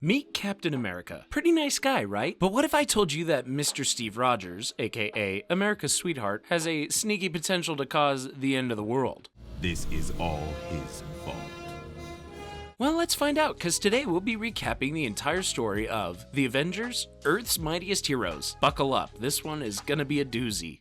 Meet Captain America. Pretty nice guy, right? But what if I told you that Mr. Steve Rogers, aka America's sweetheart, has a sneaky potential to cause the end of the world? This is all his fault. Well, let's find out, because today we'll be recapping the entire story of The Avengers, Earth's Mightiest Heroes. Buckle up, this one is gonna be a doozy.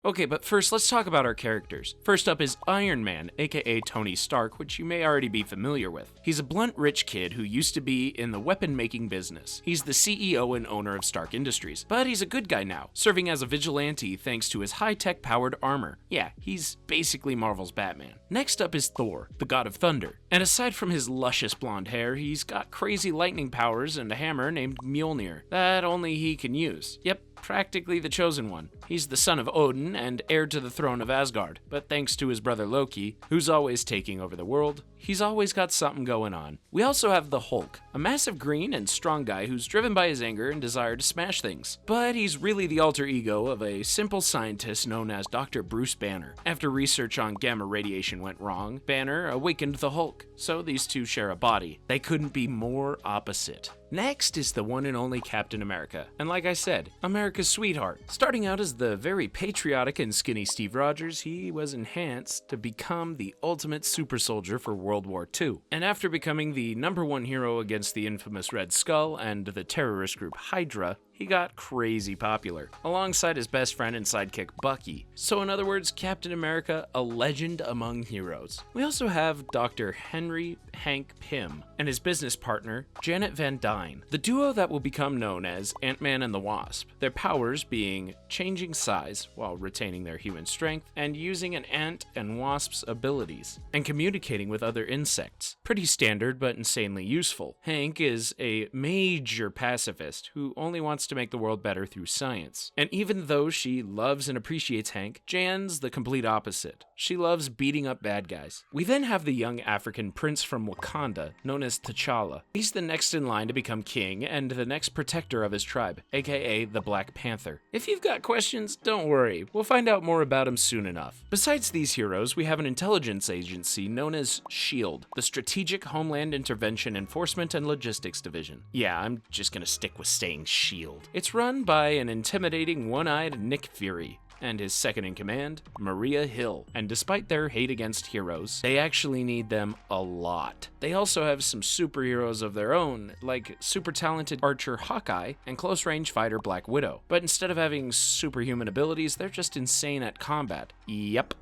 Okay, but first let's talk about our characters. First up is Iron Man, aka Tony Stark, which you may already be familiar with. He's a blunt rich kid who used to be in the weapon making business. He's the CEO and owner of Stark Industries, but he's a good guy now, serving as a vigilante thanks to his high-tech powered armor. Yeah, he's basically Marvel's Batman. Next up is Thor, the god of thunder. And aside from his luscious blonde hair, he's got crazy lightning powers and a hammer named Mjolnir that only he can use. Yep, practically the chosen one. He's the son of Odin and heir to the throne of Asgard, but thanks to his brother Loki, who's always taking over the world, he's always got something going on. We also have the Hulk, a massive green and strong guy who's driven by his anger and desire to smash things. But he's really the alter ego of a simple scientist known as Dr. Bruce Banner. After research on gamma radiation went wrong, Banner awakened the Hulk, so these two share a body. They couldn't be more opposite. Next is the one and only Captain America, and like I said, America's sweetheart. Starting out as the very patriotic and skinny Steve Rogers, he was enhanced to become the ultimate super soldier for World War II. And after becoming the #1 hero against the infamous Red Skull and the terrorist group Hydra, he got crazy popular, alongside his best friend and sidekick Bucky. So in other words, Captain America, a legend among heroes. We also have Dr. Henry Hank Pym and his business partner, Janet Van Dyne, the duo that will become known as Ant-Man and the Wasp, their powers being changing size while retaining their human strength and using an ant and wasp's abilities, and communicating with other insects. Pretty standard but insanely useful. Hank is a major pacifist who only wants to make the world better through science. And even though she loves and appreciates Hank, Jan's the complete opposite. She loves beating up bad guys. We then have the young African prince from Wakanda, known as T'Challa. He's the next in line to become king and the next protector of his tribe, aka the Black Panther. If you've got questions, don't worry, we'll find out more about him soon enough. Besides these heroes, we have an intelligence agency known as SHIELD, the Strategic Homeland Intervention Enforcement and Logistics Division. Yeah, I'm just gonna stick with saying SHIELD. It's run by an intimidating one-eyed Nick Fury and his second in command, Maria Hill. And despite their hate against heroes, they actually need them a lot. They also have some superheroes of their own, like super talented archer Hawkeye and close-range fighter Black Widow. But instead of having superhuman abilities, they're just insane at combat. Yep.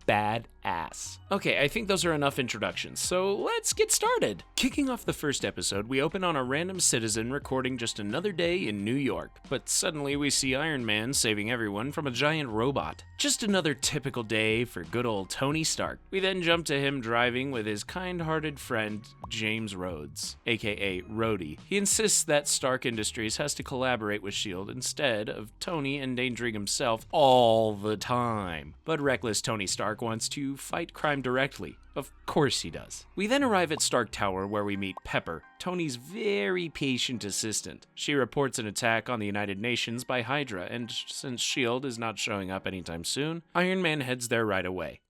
Badass. Okay, I think those are enough introductions, so let's get started. Kicking off the first episode, we open on a random citizen recording just another day in New York, but suddenly we see Iron Man saving everyone from a giant robot. Just another typical day for good old Tony Stark. We then jump to him driving with his kind-hearted friend James Rhodes, aka Rhodey. He insists that Stark Industries has to collaborate with S.H.I.E.L.D. instead of Tony endangering himself all the time. But reckless Tony Stark wants to fight crime directly. Of course he does. We then arrive at Stark Tower where we meet Pepper, Tony's very patient assistant. She reports an attack on the United Nations by Hydra, and since S.H.I.E.L.D. is not showing up anytime soon, Iron Man heads there right away.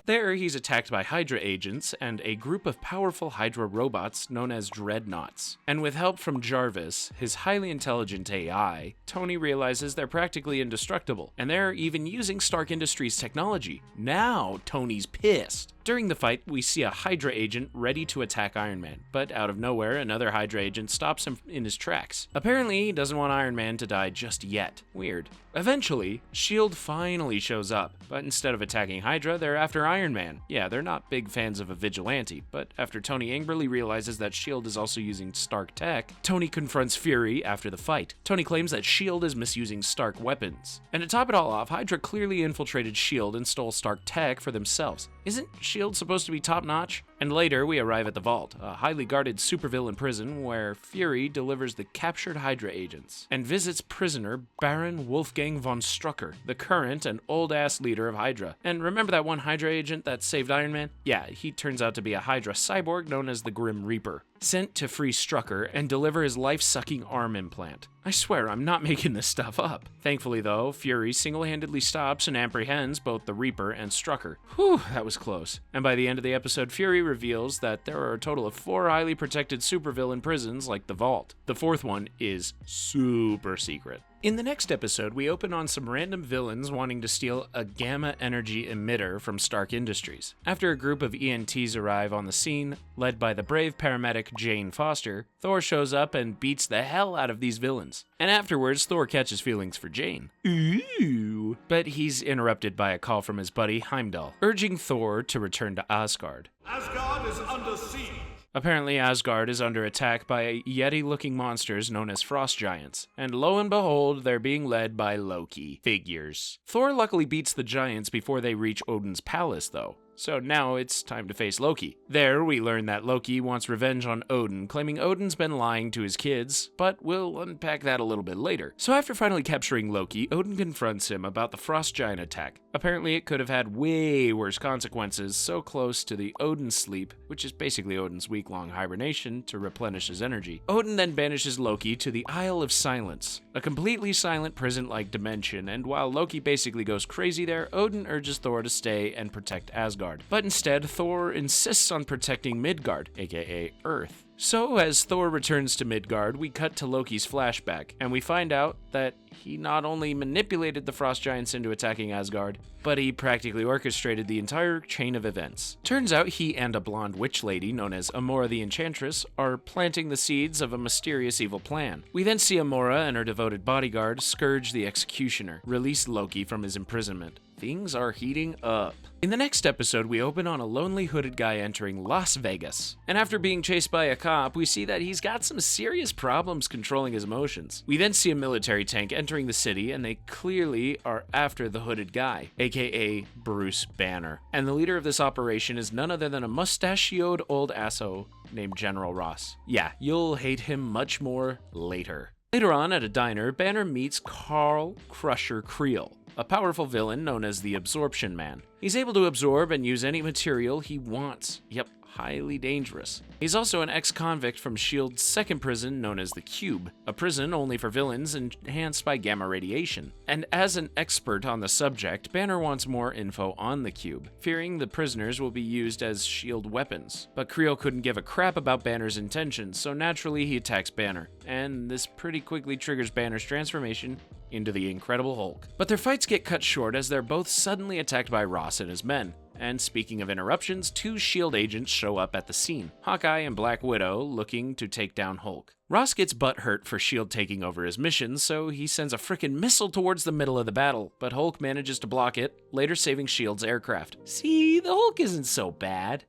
There, he's attacked by Hydra agents and a group of powerful Hydra robots known as Dreadnoughts. And with help from Jarvis, his highly intelligent AI, Tony realizes they're practically indestructible, and they're even using Stark Industries technology. Now, Tony's pissed. During the fight, we see a Hydra agent ready to attack Iron Man, but out of nowhere, another Hydra agent stops him in his tracks. Apparently, he doesn't want Iron Man to die just yet. Weird. Eventually, S.H.I.E.L.D. finally shows up, but instead of attacking Hydra, they're after Iron Man. Yeah, they're not big fans of a vigilante, but after Tony angrily realizes that S.H.I.E.L.D. is also using Stark tech, Tony confronts Fury after the fight. Tony claims that S.H.I.E.L.D. is misusing Stark weapons. And to top it all off, Hydra clearly infiltrated S.H.I.E.L.D. and stole Stark tech for themselves. Isn't S.H.I.E.L.D. supposed to be top-notch? And later, we arrive at the Vault, a highly guarded supervillain prison where Fury delivers the captured Hydra agents and visits prisoner Baron Wolfgang von Strucker, the current and old-ass leader of Hydra. And remember that one Hydra agent that saved Iron Man? Yeah, he turns out to be a Hydra cyborg known as the Grim Reaper, sent to free Strucker and deliver his life-sucking arm implant. I swear I'm not making this stuff up. Thankfully though, Fury single-handedly stops and apprehends both the Reaper and Strucker. Whew, that was close. And by the end of the episode, Fury reveals that there are a total of 4 highly protected supervillain prisons like the Vault. The 4th one is super secret. In the next episode, we open on some random villains wanting to steal a gamma energy emitter from Stark Industries. After a group of ENTs arrive on the scene, led by the brave paramedic Jane Foster, Thor shows up and beats the hell out of these villains. And afterwards, Thor catches feelings for Jane. Ooh. But he's interrupted by a call from his buddy Heimdall, urging Thor to return to Asgard. Asgard is under siege. Apparently, Asgard is under attack by Yeti-looking monsters known as frost giants, and lo and behold, they're being led by Loki. Figures. Thor luckily beats the giants before they reach Odin's palace, though. So now it's time to face Loki. There, we learn that Loki wants revenge on Odin, claiming Odin's been lying to his kids, but we'll unpack that a little bit later. So after finally capturing Loki, Odin confronts him about the frost giant attack. Apparently it could have had way worse consequences, so close to the Odin sleep, which is basically Odin's week-long hibernation to replenish his energy. Odin then banishes Loki to the Isle of Silence, a completely silent prison-like dimension, and while Loki basically goes crazy there, Odin urges Thor to stay and protect Asgard. But instead, Thor insists on protecting Midgard, aka Earth. So as Thor returns to Midgard, we cut to Loki's flashback, and we find out that he not only manipulated the frost giants into attacking Asgard, but he practically orchestrated the entire chain of events. Turns out he and a blonde witch lady known as Amora the Enchantress are planting the seeds of a mysterious evil plan. We then see Amora and her devoted bodyguard, Scourge the Executioner, release Loki from his imprisonment. Things are heating up. In the next episode, we open on a lonely hooded guy entering Las Vegas. And after being chased by a cop, we see that he's got some serious problems controlling his emotions. We then see a military tank entering the city, and they clearly are after the hooded guy, aka Bruce Banner. And the leader of this operation is none other than a mustachioed old asso named General Ross. Yeah, you'll hate him much more later. Later on, at a diner, Banner meets Karl Crusher Creel, a powerful villain known as the Absorption Man. He's able to absorb and use any material he wants. Yep, highly dangerous. He's also an ex-convict from S.H.I.E.L.D's second prison known as the Cube, a prison only for villains enhanced by gamma radiation. And as an expert on the subject, Banner wants more info on the Cube, fearing the prisoners will be used as S.H.I.E.L.D. weapons. But Creel couldn't give a crap about Banner's intentions, so naturally he attacks Banner, and this pretty quickly triggers Banner's transformation into the Incredible Hulk. But their fights get cut short as they're both suddenly attacked by Ross and his men. And speaking of interruptions, 2 S.H.I.E.L.D. agents show up at the scene, Hawkeye and Black Widow looking to take down Hulk. Ross gets butthurt for S.H.I.E.L.D. taking over his mission, so he sends a frickin' missile towards the middle of the battle, but Hulk manages to block it, later saving S.H.I.E.L.D.'s aircraft. See, the Hulk isn't so bad.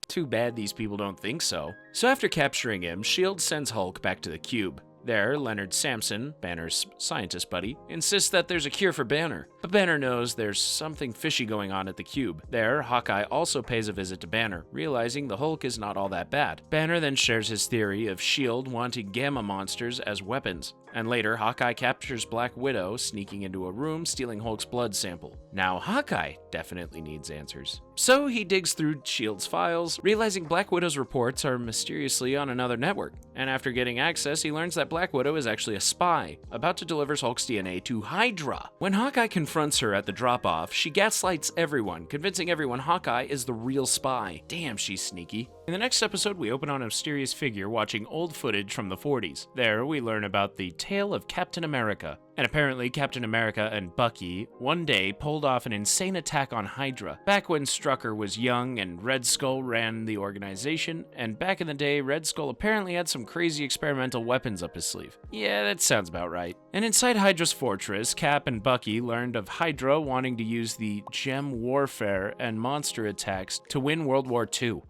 Too bad these people don't think so. So after capturing him, S.H.I.E.L.D. sends Hulk back to the Cube. There, Leonard Samson, Banner's scientist buddy, insists that there's a cure for Banner, but Banner knows there's something fishy going on at the Cube. There, Hawkeye also pays a visit to Banner, realizing the Hulk is not all that bad. Banner then shares his theory of S.H.I.E.L.D. wanting gamma monsters as weapons, and later Hawkeye captures Black Widow, sneaking into a room, stealing Hulk's blood sample. Now Hawkeye definitely needs answers. So he digs through S.H.I.E.L.D.'s files, realizing Black Widow's reports are mysteriously on another network, and after getting access, he learns that Black Widow is actually a spy, about to deliver Hulk's DNA to Hydra. When Hawkeye confronts her at the drop-off, she gaslights everyone, convincing everyone Hawkeye is the real spy. Damn, she's sneaky. In the next episode, we open on a mysterious figure watching old footage from the 40s. There, we learn about the tale of Captain America. And apparently, Captain America and Bucky one day pulled off an insane attack on Hydra. Back when Strucker was young and Red Skull ran the organization, and back in the day, Red Skull apparently had some crazy experimental weapons up his sleeve. Yeah, that sounds about right. And inside Hydra's fortress, Cap and Bucky learned of Hydra wanting to use the gem warfare and monster attacks to win World War II.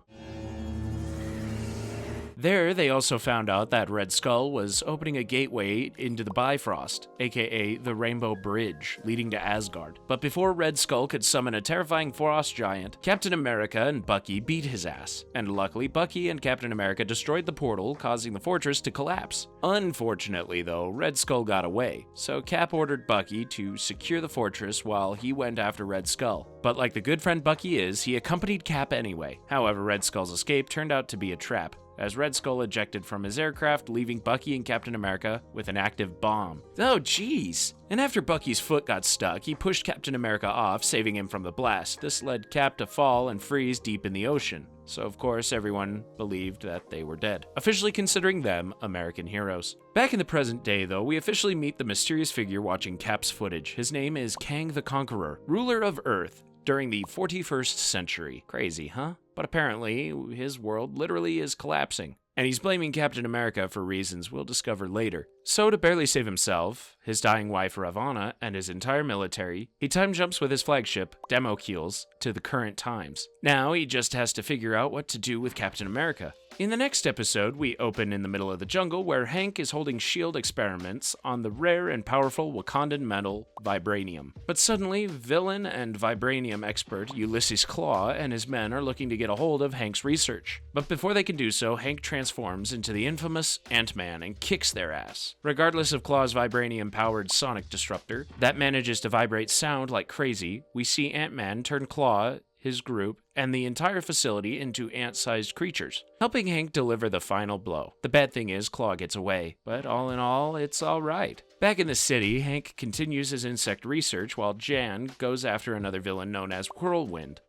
There, they also found out that Red Skull was opening a gateway into the Bifrost, aka the Rainbow Bridge, leading to Asgard. But before Red Skull could summon a terrifying frost giant, Captain America and Bucky beat his ass. And luckily, Bucky and Captain America destroyed the portal, causing the fortress to collapse. Unfortunately, though, Red Skull got away, so Cap ordered Bucky to secure the fortress while he went after Red Skull. But like the good friend Bucky is, he accompanied Cap anyway. However, Red Skull's escape turned out to be a trap, as Red Skull ejected from his aircraft, leaving Bucky and Captain America with an active bomb. Oh jeez! And after Bucky's foot got stuck, he pushed Captain America off, saving him from the blast. This led Cap to fall and freeze deep in the ocean. So of course everyone believed that they were dead, officially considering them American heroes. Back in the present day though, we officially meet the mysterious figure watching Cap's footage. His name is Kang the Conqueror, ruler of Earth during the 41st century. Crazy, huh? But apparently his world literally is collapsing. And he's blaming Captain America for reasons we'll discover later. So to barely save himself, his dying wife Ravonna, and his entire military, he time jumps with his flagship, Democules, to the current times. Now he just has to figure out what to do with Captain America. In the next episode, we open in the middle of the jungle where Hank is holding S.H.I.E.L.D. experiments on the rare and powerful Wakandan metal, vibranium. But suddenly, villain and vibranium expert Ulysses Klaue and his men are looking to get a hold of Hank's research. But before they can do so, Hank transforms into the infamous Ant-Man and kicks their ass. Regardless of Klaue's vibranium-powered sonic disruptor that manages to vibrate sound like crazy, we see Ant-Man turn Klaue, his group, and the entire facility into ant-sized creatures, helping Hank deliver the final blow. The bad thing is, Klaue gets away, but all in all, it's alright. Back in the city, Hank continues his insect research while Jan goes after another villain known as Whirlwind.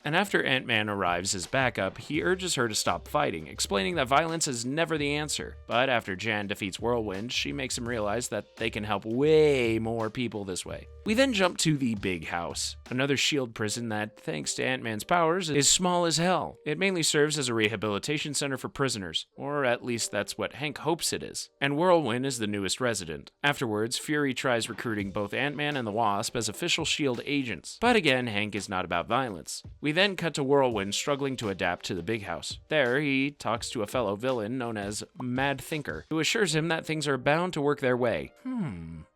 And after Ant-Man arrives as backup, he urges her to stop fighting, explaining that violence is never the answer. But after Jan defeats Whirlwind, she makes him realize that they can help way more people this way. We then jump to the Big House, another S.H.I.E.L.D. prison that, thanks to Ant-Man's powers, is small as hell. It mainly serves as a rehabilitation center for prisoners, or at least that's what Hank hopes it is. And Whirlwind is the newest resident. Afterwards, Fury tries recruiting both Ant-Man and the Wasp as official S.H.I.E.L.D. agents. But again, Hank is not about violence. We then cut to Whirlwind struggling to adapt to the Big House. There, he talks to a fellow villain known as Mad Thinker, who assures him that things are bound to work their way.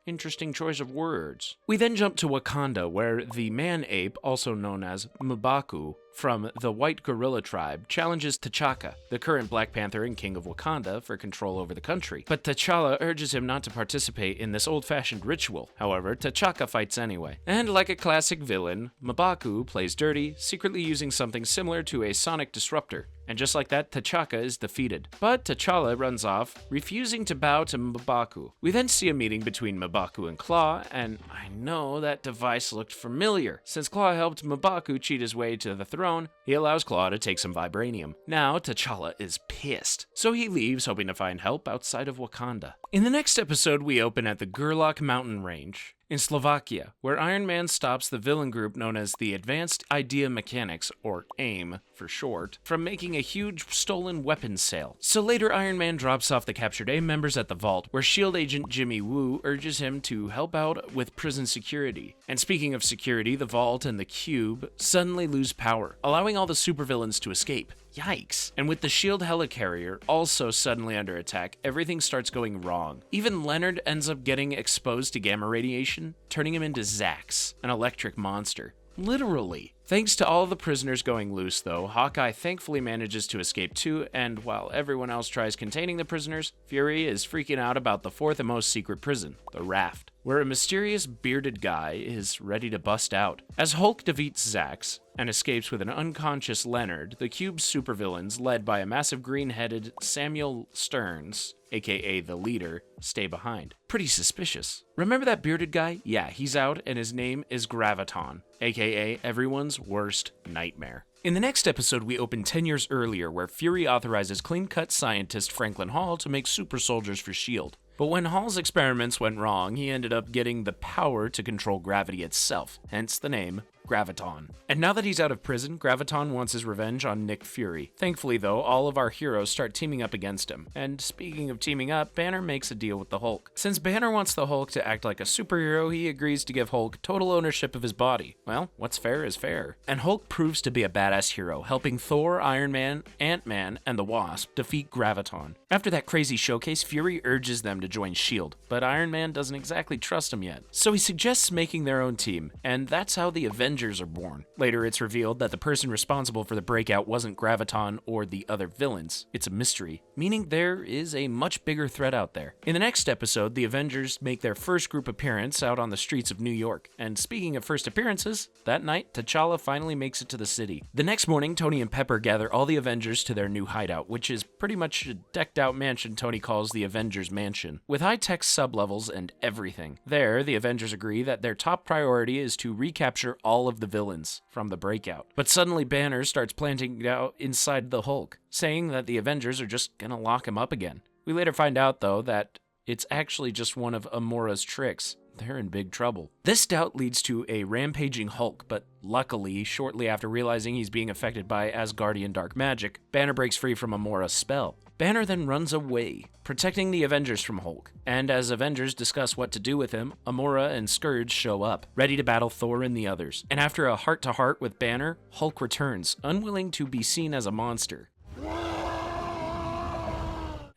Interesting choice of words. We then jump to Wakanda, where the man-ape, also known as M'Baku, from the White Gorilla tribe, challenges T'Chaka, the current Black Panther and King of Wakanda, for control over the country. But T'Challa urges him not to participate in this old-fashioned ritual. However, T'Chaka fights anyway. And like a classic villain, M'Baku plays dirty, secretly using something similar to a sonic disruptor. And just like that, T'Chaka is defeated. But T'Challa runs off, refusing to bow to M'Baku. We then see a meeting between M'Baku and Klaue, and I know that device looked familiar. Since Klaue helped M'Baku cheat his way to the throne, he allows Klaue to take some vibranium. Now, T'Challa is pissed, so he leaves, hoping to find help outside of Wakanda. In the next episode, we open at the Gerlach mountain range in Slovakia, where Iron Man stops the villain group known as the Advanced Idea Mechanics, or A.I.M. for short, from making a huge stolen weapons sale. So later, Iron Man drops off the captured A.I.M. members at the vault, where S.H.I.E.L.D. agent Jimmy Woo urges him to help out with prison security. And speaking of security, the vault and the cube suddenly lose power, allowing all the supervillains to escape. Yikes. And with the S.H.I.E.L.D. helicarrier also suddenly under attack, everything starts going wrong. Even Leonard ends up getting exposed to gamma radiation, turning him into Zax, an electric monster. Literally. Thanks to all the prisoners going loose, though, Hawkeye thankfully manages to escape too, and while everyone else tries containing the prisoners, Fury is freaking out about the fourth and most secret prison, the Raft, where a mysterious bearded guy is ready to bust out. As Hulk defeats Zax and escapes with an unconscious Leonard, the Cube's supervillains, led by a massive green-headed Samuel Stearns, aka the leader, stay behind. Pretty suspicious. Remember that bearded guy? Yeah, he's out, and his name is Graviton, aka everyone's worst nightmare. In the next episode, we open 10 years earlier, where Fury authorizes clean-cut scientist Franklin Hall to make super soldiers for S.H.I.E.L.D. But when Hall's experiments went wrong, he ended up getting the power to control gravity itself, hence the name Graviton. And now that he's out of prison, Graviton wants his revenge on Nick Fury. Thankfully though, all of our heroes start teaming up against him. And speaking of teaming up, Banner makes a deal with the Hulk. Since Banner wants the Hulk to act like a superhero, he agrees to give Hulk total ownership of his body. Well, what's fair is fair. And Hulk proves to be a badass hero, helping Thor, Iron Man, Ant-Man, and the Wasp defeat Graviton. After that crazy showcase, Fury urges them to join S.H.I.E.L.D., but Iron Man doesn't exactly trust him yet. So he suggests making their own team, and that's how the Avengers Avengers are born. Later, it's revealed that the person responsible for the breakout wasn't Graviton or the other villains. It's a mystery, meaning there is a much bigger threat out there. In the next episode, the Avengers make their first group appearance out on the streets of New York. And speaking of first appearances, that night, T'Challa finally makes it to the city. The next morning, Tony and Pepper gather all the Avengers to their new hideout, which is pretty much a decked-out mansion Tony calls the Avengers Mansion, with high-tech sublevels and everything. There, the Avengers agree that their top priority is to recapture all of the villains from the breakout. But suddenly Banner starts planting it out inside the Hulk, saying that the Avengers are just gonna lock him up again. We later find out, though, that it's actually just one of Amora's tricks. They're in big trouble. This doubt leads to a rampaging Hulk, but luckily, shortly after realizing he's being affected by Asgardian dark magic, Banner breaks free from Amora's spell. Banner then runs away, protecting the Avengers from Hulk. And as Avengers discuss what to do with him, Amora and Scourge show up, ready to battle Thor and the others. And after a heart-to-heart with Banner, Hulk returns, unwilling to be seen as a monster.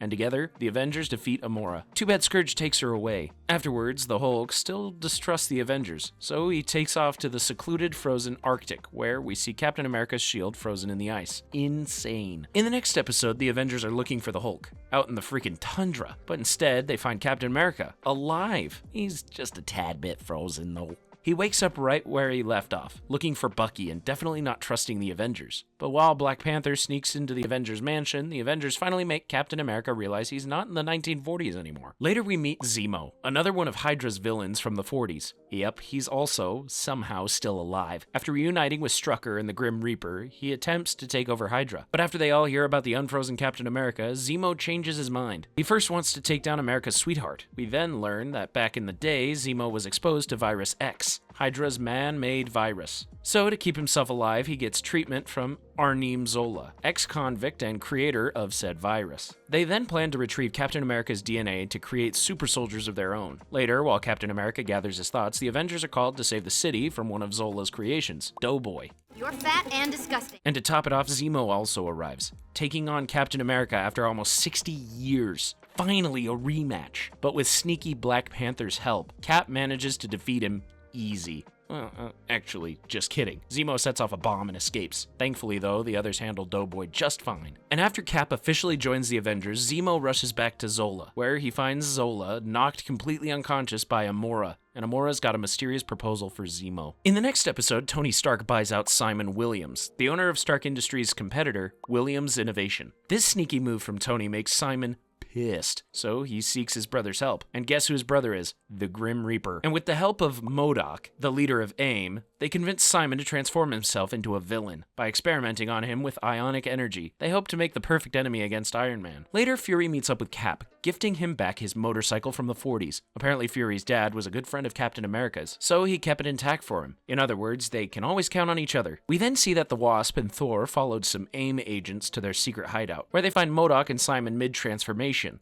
And together, the Avengers defeat Amora. Too bad Scourge takes her away. Afterwards, the Hulk still distrusts the Avengers, so he takes off to the secluded frozen Arctic, where we see Captain America's shield frozen in the ice. Insane. In the next episode, the Avengers are looking for the Hulk, out in the freaking tundra, but instead they find Captain America, alive. He's just a tad bit frozen though. He wakes up right where he left off, looking for Bucky and definitely not trusting the Avengers. But while Black Panther sneaks into the Avengers mansion, the Avengers finally make Captain America realize he's not in the 1940s anymore. Later we meet Zemo, another one of Hydra's villains from the 40s. Yep, he's also somehow still alive. After reuniting with Strucker and the Grim Reaper, he attempts to take over Hydra. But after they all hear about the unfrozen Captain America, Zemo changes his mind. He first wants to take down America's sweetheart. We then learn that back in the day, Zemo was exposed to Virus X, Hydra's man-made virus. So to keep himself alive, he gets treatment from Arnim Zola, ex-convict and creator of said virus. They then plan to retrieve Captain America's DNA to create super soldiers of their own. Later, while Captain America gathers his thoughts, the Avengers are called to save the city from one of Zola's creations, Doughboy. You're fat and disgusting. And to top it off, Zemo also arrives, taking on Captain America after almost 60 years. Finally, a rematch. But with sneaky Black Panther's help, Cap manages to defeat him easy. Well, actually, just kidding. Zemo sets off a bomb and escapes. Thankfully, though, the others handle Doughboy just fine. And after Cap officially joins the Avengers, Zemo rushes back to Zola, where he finds Zola knocked completely unconscious by Amora, and Amora's got a mysterious proposal for Zemo. In the next episode, Tony Stark buys out Simon Williams, the owner of Stark Industries' competitor, Williams Innovation. This sneaky move from Tony makes Simon pissed, so he seeks his brother's help. And guess who his brother is? The Grim Reaper. And with the help of MODOK, the leader of A.I.M, they convince Simon to transform himself into a villain. By experimenting on him with ionic energy, they hope to make the perfect enemy against Iron Man. Later, Fury meets up with Cap, gifting him back his motorcycle from the 40s. Apparently, Fury's dad was a good friend of Captain America's, so he kept it intact for him. In other words, they can always count on each other. We then see that the Wasp and Thor followed some A.I.M agents to their secret hideout, where they find MODOK and Simon mid-transformation.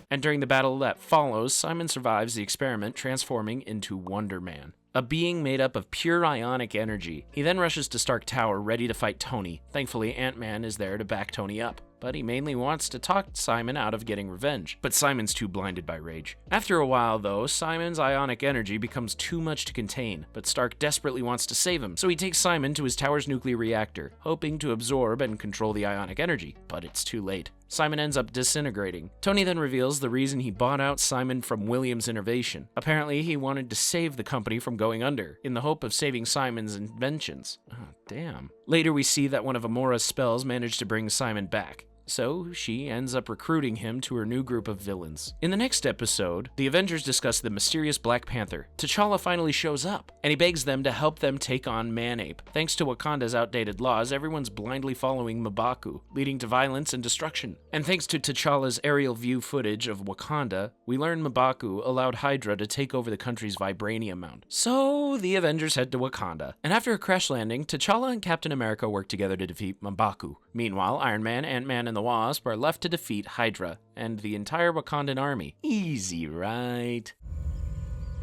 And during the battle that follows, Simon survives the experiment, transforming into Wonder Man, a being made up of pure ionic energy. He then rushes to Stark Tower, ready to fight Tony. Thankfully, Ant-Man is there to back Tony up, but he mainly wants to talk Simon out of getting revenge. But Simon's too blinded by rage. After a while, though, Simon's ionic energy becomes too much to contain, but Stark desperately wants to save him, so he takes Simon to his tower's nuclear reactor, hoping to absorb and control the ionic energy, but it's too late. Simon ends up disintegrating. Tony then reveals the reason he bought out Simon from Williams Innovation. Apparently, he wanted to save the company from going under, in the hope of saving Simon's inventions. Oh, damn. Later, we see that one of Amora's spells managed to bring Simon back. So she ends up recruiting him to her new group of villains. In the next episode, the Avengers discuss the mysterious Black Panther. T'Challa finally shows up, and he begs them to help them take on Man-Ape. Thanks to Wakanda's outdated laws, everyone's blindly following M'Baku, leading to violence and destruction. And thanks to T'Challa's aerial view footage of Wakanda, we learn M'Baku allowed Hydra to take over the country's vibranium mount. So the Avengers head to Wakanda, and after a crash landing, T'Challa and Captain America work together to defeat M'Baku. Meanwhile, Iron Man, Ant-Man, and the Wasp are left to defeat Hydra and the entire Wakandan army. Easy, right?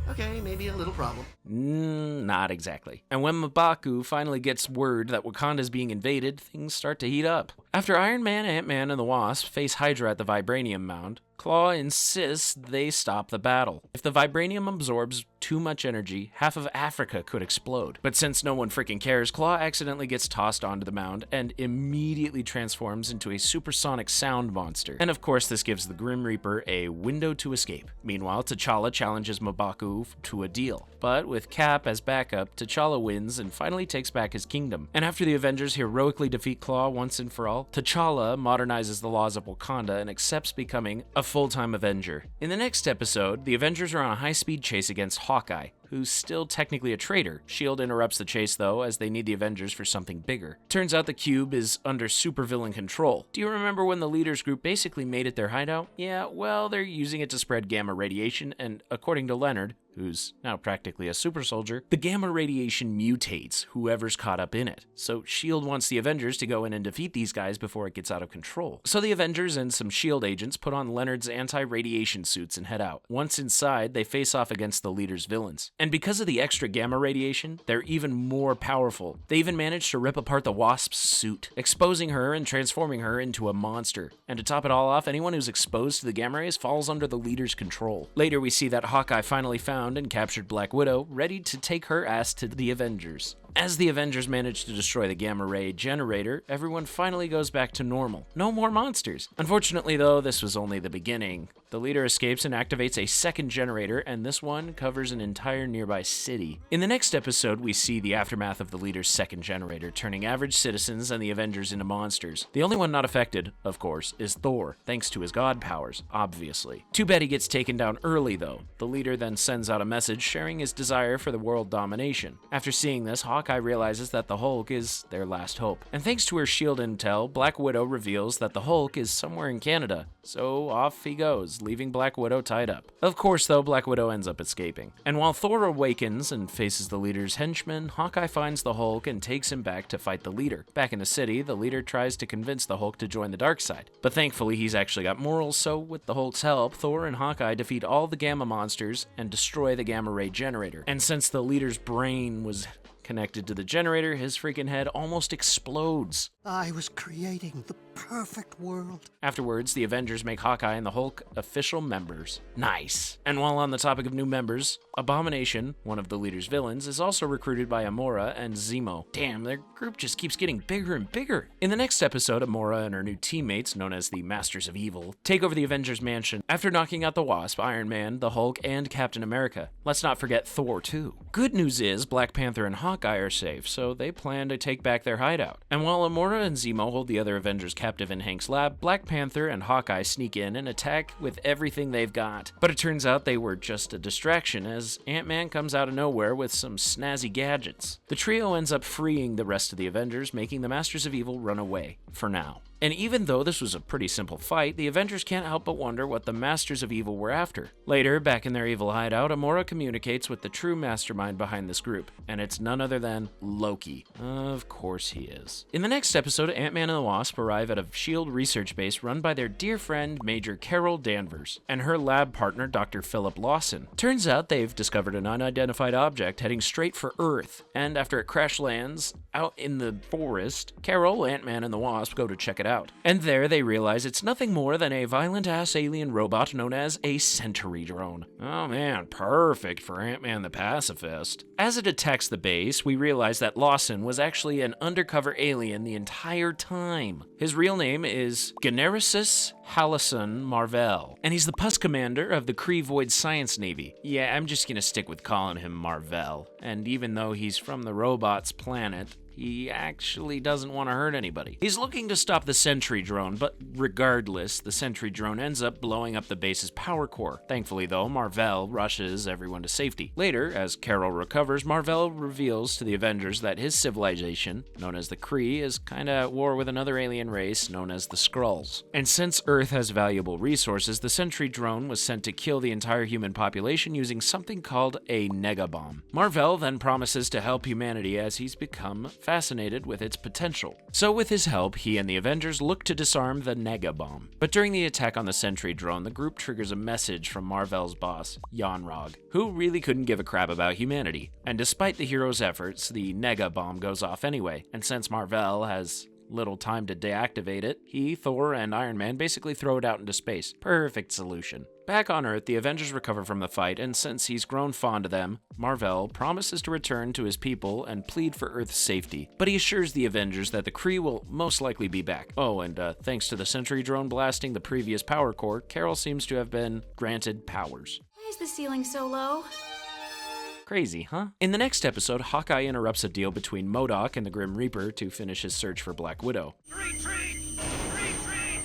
Okay, maybe a little problem. Not exactly. And when M'Baku finally gets word that Wakanda is being invaded, things start to heat up. After Iron Man, Ant-Man, and the Wasp face Hydra at the Vibranium Mound, Claw insists they stop the battle. If the vibranium absorbs too much energy, half of Africa could explode. But since no one freaking cares, Claw accidentally gets tossed onto the mound and immediately transforms into a supersonic sound monster. And of course, this gives the Grim Reaper a window to escape. Meanwhile, T'Challa challenges M'Baku to a deal. But with Cap as backup, T'Challa wins and finally takes back his kingdom. And after the Avengers heroically defeat Claw once and for all, T'Challa modernizes the laws of Wakanda and accepts becoming a full-time Avenger. In the next episode, the Avengers are on a high-speed chase against Hawkeye, who's still technically a traitor. S.H.I.E.L.D. interrupts the chase, though, as they need the Avengers for something bigger. Turns out the cube is under supervillain control. Do you remember when the leaders group basically made it their hideout? Yeah, well, they're using it to spread gamma radiation, and according to Leonard, who's now practically a super soldier, the gamma radiation mutates whoever's caught up in it. So S.H.I.E.L.D. wants the Avengers to go in and defeat these guys before it gets out of control. So the Avengers and some S.H.I.E.L.D. agents put on Leonard's anti-radiation suits and head out. Once inside, they face off against the leader's villains. And because of the extra gamma radiation, they're even more powerful. They even managed to rip apart the Wasp's suit, exposing her and transforming her into a monster. And to top it all off, anyone who's exposed to the gamma rays falls under the leader's control. Later, we see that Hawkeye finally found and captured Black Widow, ready to take her ass to the Avengers. As the Avengers manage to destroy the gamma ray generator, everyone finally goes back to normal. No more monsters. Unfortunately, though, this was only the beginning. The leader escapes and activates a second generator, and this one covers an entire nearby city. In the next episode, we see the aftermath of the leader's second generator, turning average citizens and the Avengers into monsters. The only one not affected, of course, is Thor, thanks to his god powers, obviously. Too bad he gets taken down early, though. The leader then sends out a message sharing his desire for the world domination. After seeing this, Hawkeye realizes that the Hulk is their last hope. And thanks to her S.H.I.E.L.D. intel, Black Widow reveals that the Hulk is somewhere in Canada. So off he goes, leaving Black Widow tied up. Of course, though, Black Widow ends up escaping. And while Thor awakens and faces the leader's henchmen, Hawkeye finds the Hulk and takes him back to fight the leader. Back in the city, the leader tries to convince the Hulk to join the dark side. But thankfully, he's actually got morals, so with the Hulk's help, Thor and Hawkeye defeat all the gamma monsters and destroy the gamma ray generator. And since the leader's brain was connected to the generator, his freaking head almost explodes. I was creating the perfect world. Afterwards, the Avengers make Hawkeye and the Hulk official members. Nice. And while on the topic of new members, Abomination, one of the leader's villains, is also recruited by Amora and Zemo. Damn, their group just keeps getting bigger and bigger. In the next episode, Amora and her new teammates, known as the Masters of Evil, take over the Avengers mansion after knocking out the Wasp, Iron Man, the Hulk, and Captain America. Let's not forget Thor, too. Good news is Black Panther and Hawkeye are safe, so they plan to take back their hideout. And while Amora and Zemo hold the other Avengers captive in Hank's lab, Black Panther and Hawkeye sneak in and attack with everything they've got. But it turns out they were just a distraction, as Ant-Man comes out of nowhere with some snazzy gadgets. The trio ends up freeing the rest of the Avengers, making the Masters of Evil run away, for now. And even though this was a pretty simple fight, the Avengers can't help but wonder what the Masters of Evil were after. Later, back in their evil hideout, Amora communicates with the true mastermind behind this group, and it's none other than Loki. Of course he is. In the next episode, Ant-Man and the Wasp arrive at a S.H.I.E.L.D. research base run by their dear friend Major Carol Danvers and her lab partner Dr. Philip Lawson. Turns out they've discovered an unidentified object heading straight for Earth, and after it crash lands out in the forest, Carol, Ant-Man, and the Wasp go to check it out. And there they realize it's nothing more than a violent-ass alien robot known as a Sentry drone. Oh man, perfect for Ant-Man the Pacifist. As it attacks the base, we realize that Lawson was actually an undercover alien the entire time. His real name is Genericis Hallison Marvell, and he's the pus commander of the Kree Void Science Navy. Yeah, I'm just gonna stick with calling him Marvell. And even though he's from the robot's planet, he actually doesn't want to hurt anybody. He's looking to stop the Sentry drone, but regardless, the Sentry drone ends up blowing up the base's power core. Thankfully, though, Marvell rushes everyone to safety. Later, as Carol recovers, Marvell reveals to the Avengers that his civilization, known as the Kree, is kinda at war with another alien race known as the Skrulls. And since Earth has valuable resources, the Sentry drone was sent to kill the entire human population using something called a negabomb. Marvell then promises to help humanity as he's become fascinated with its potential. So with his help, he and the Avengers look to disarm the negabomb. But during the attack on the Sentry drone, the group triggers a message from Marvell's boss, Yonrog, who really couldn't give a crap about humanity. And despite the hero's efforts, the negabomb goes off anyway, and since Marvell has little time to deactivate it, he, Thor, and Iron Man basically throw it out into space. Perfect solution. Back on Earth, the Avengers recover from the fight, and since he's grown fond of them, Mar-Vell promises to return to his people and plead for Earth's safety. But he assures the Avengers that the Kree will most likely be back. Oh, and thanks to the Sentry drone blasting the previous power core, Carol seems to have been granted powers. Why is the ceiling so low? Crazy, huh? In the next episode, Hawkeye interrupts a deal between MODOK and the Grim Reaper to finish his search for Black Widow. Retreat! Retreat!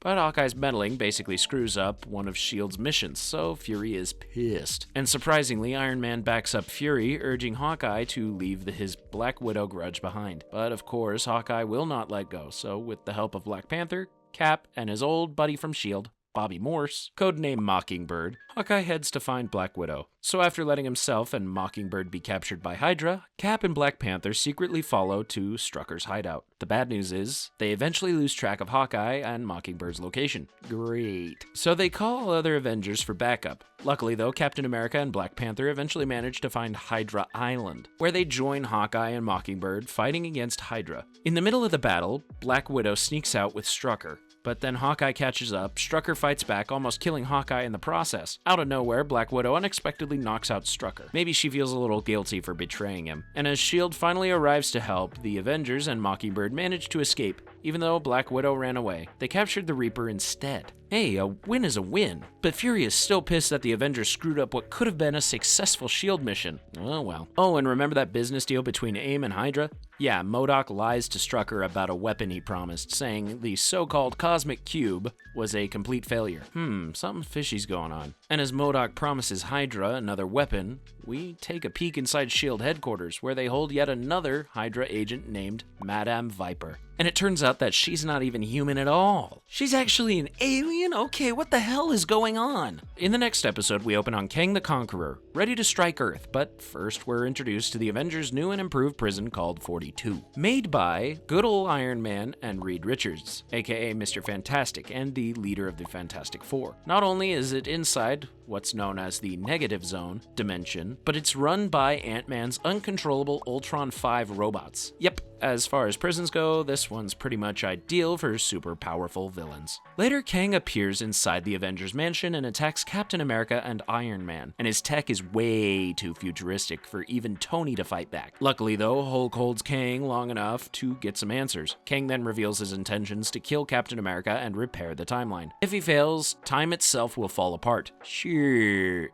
But Hawkeye's meddling basically screws up one of S.H.I.E.L.D.'s missions, so Fury is pissed. And surprisingly, Iron Man backs up Fury, urging Hawkeye to leave his Black Widow grudge behind. But of course, Hawkeye will not let go, so with the help of Black Panther, Cap, and his old buddy from S.H.I.E.L.D., Bobby Morse, codenamed Mockingbird, Hawkeye heads to find Black Widow. So after letting himself and Mockingbird be captured by Hydra, Cap and Black Panther secretly follow to Strucker's hideout. The bad news is, they eventually lose track of Hawkeye and Mockingbird's location. Great. So they call other Avengers for backup. Luckily though, Captain America and Black Panther eventually manage to find Hydra Island, where they join Hawkeye and Mockingbird fighting against Hydra. In the middle of the battle, Black Widow sneaks out with Strucker. But then Hawkeye catches up, Strucker fights back, almost killing Hawkeye in the process. Out of nowhere, Black Widow unexpectedly knocks out Strucker. Maybe she feels a little guilty for betraying him. And as S.H.I.E.L.D. finally arrives to help, the Avengers and Mockingbird manage to escape, even though Black Widow ran away. They captured the Reaper instead. Hey, a win is a win. But Fury is still pissed that the Avengers screwed up what could have been a successful S.H.I.E.L.D. mission. Oh well. Oh, and remember that business deal between A.I.M and Hydra? Yeah, MODOK lies to Strucker about a weapon he promised, saying the so-called Cosmic Cube was a complete failure. Something fishy's going on. And as MODOK promises Hydra another weapon, we take a peek inside S.H.I.E.L.D. headquarters, where they hold yet another Hydra agent named Madame Viper. And it turns out that she's not even human at all. She's actually an alien? Okay, what the hell is going on? In the next episode, we open on Kang the Conqueror, ready to strike Earth, but first we're introduced to the Avengers' new and improved prison called 42. Made by good ol' Iron Man and Reed Richards, aka Mr. Fantastic and the leader of the Fantastic Four. Not only is it inside what's known as the Negative Zone dimension, but it's run by Ant-Man's uncontrollable Ultron 5 robots. Yep, as far as prisons go, this one's pretty much ideal for super powerful villains. Later, Kang appears inside the Avengers mansion and attacks Captain America and Iron Man, and his tech is way too futuristic for even Tony to fight back. Luckily though, Hulk holds Kang long enough to get some answers. Kang then reveals his intentions to kill Captain America and repair the timeline. If he fails, time itself will fall apart. Sure.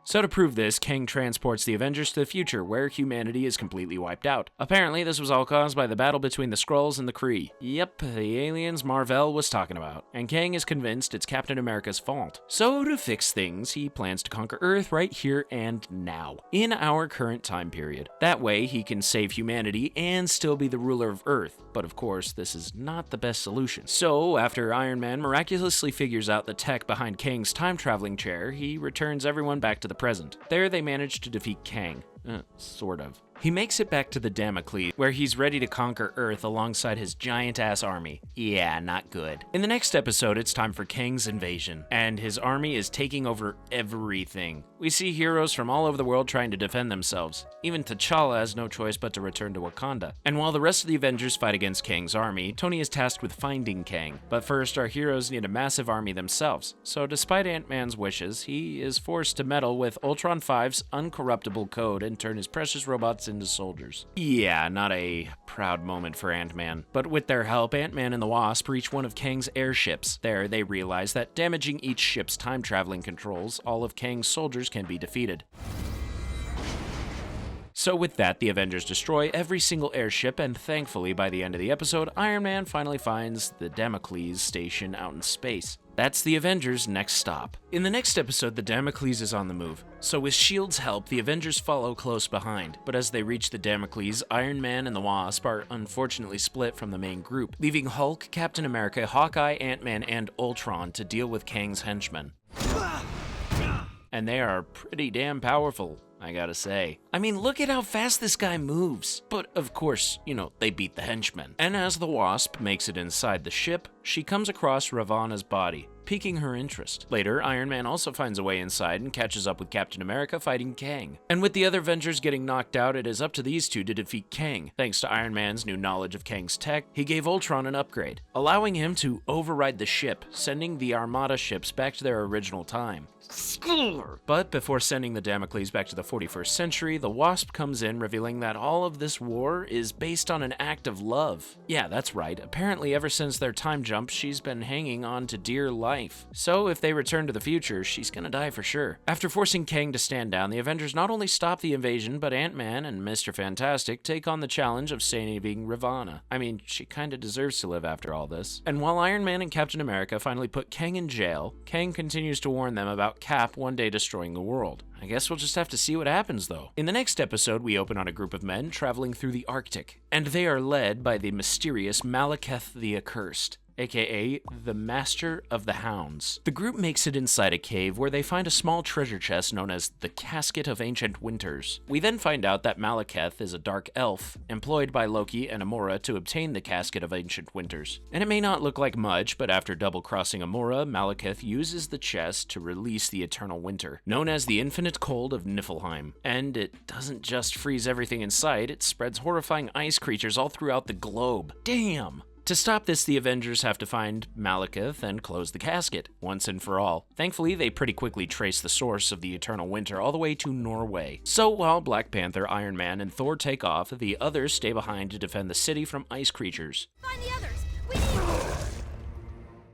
So to prove this, Kang transports the Avengers to the future, where humanity is completely wiped out. Apparently, this was all caused by the battle between the Skrulls and the Kree. Yep, the aliens Mar-Vell was talking about. And Kang is convinced it's Captain America's fault. So to fix things, he plans to conquer Earth right here and now, in our current time period. That way, he can save humanity and still be the ruler of Earth. But of course, this is not the best solution. So, after Iron Man miraculously figures out the tech behind Kang's time-traveling chair, he returns everyone back to the present. There, they manage to defeat Kang. Sort of. He makes it back to the Damocles, where he's ready to conquer Earth alongside his giant-ass army. Yeah, not good. In the next episode, it's time for Kang's invasion, and his army is taking over everything. We see heroes from all over the world trying to defend themselves. Even T'Challa has no choice but to return to Wakanda. And while the rest of the Avengers fight against Kang's army, Tony is tasked with finding Kang. But first, our heroes need a massive army themselves. So despite Ant-Man's wishes, he is forced to meddle with Ultron 5's uncorruptible code and turn his precious robots into soldiers. Yeah, not a proud moment for Ant-Man. But with their help, Ant-Man and the Wasp reach one of Kang's airships. There, they realize that damaging each ship's time-traveling controls, all of Kang's soldiers can be defeated. So with that, the Avengers destroy every single airship, and thankfully, by the end of the episode, Iron Man finally finds the Damocles station out in space. That's the Avengers' next stop. In the next episode, the Damocles is on the move. So with S.H.I.E.L.D.'s help, the Avengers follow close behind. But as they reach the Damocles, Iron Man and the Wasp are unfortunately split from the main group, leaving Hulk, Captain America, Hawkeye, Ant-Man, and Ultron to deal with Kang's henchmen. And they are pretty damn powerful, I gotta say. I mean, look at how fast this guy moves. But of course, they beat the henchmen. And as the Wasp makes it inside the ship, she comes across Ravonna's body. piquing her interest. Later, Iron Man also finds a way inside and catches up with Captain America fighting Kang. And with the other Avengers getting knocked out, it is up to these two to defeat Kang. Thanks to Iron Man's new knowledge of Kang's tech, he gave Ultron an upgrade, allowing him to override the ship, sending the Armada ships back to their original time. But before sending the Damocles back to the 41st century, the Wasp comes in, revealing that all of this war is based on an act of love. Yeah, that's right. Apparently, ever since their time jump, she's been hanging on to dear life. So if they return to the future, she's gonna die for sure. After forcing Kang to stand down, the Avengers not only stop the invasion, but Ant-Man and Mr. Fantastic take on the challenge of saving Ravonna. I mean, she kinda deserves to live after all this. And while Iron Man and Captain America finally put Kang in jail, Kang continues to warn them about Cap one day destroying the world. I guess we'll just have to see what happens, though. In the next episode, we open on a group of men traveling through the Arctic, and they are led by the mysterious Malekith the Accursed, aka the Master of the Hounds. The group makes it inside a cave where they find a small treasure chest known as the Casket of Ancient Winters. We then find out that Malekith is a dark elf, employed by Loki and Amora to obtain the Casket of Ancient Winters. And it may not look like much, but after double-crossing Amora, Malekith uses the chest to release the eternal winter, known as the Infinite Cold of Niflheim. And it doesn't just freeze everything in sight, it spreads horrifying ice creatures all throughout the globe. Damn! To stop this, the Avengers have to find Malekith and close the casket, once and for all. Thankfully, they pretty quickly trace the source of the eternal winter all the way to Norway. So while Black Panther, Iron Man, and Thor take off, the others stay behind to defend the city from ice creatures. Find the others. We need...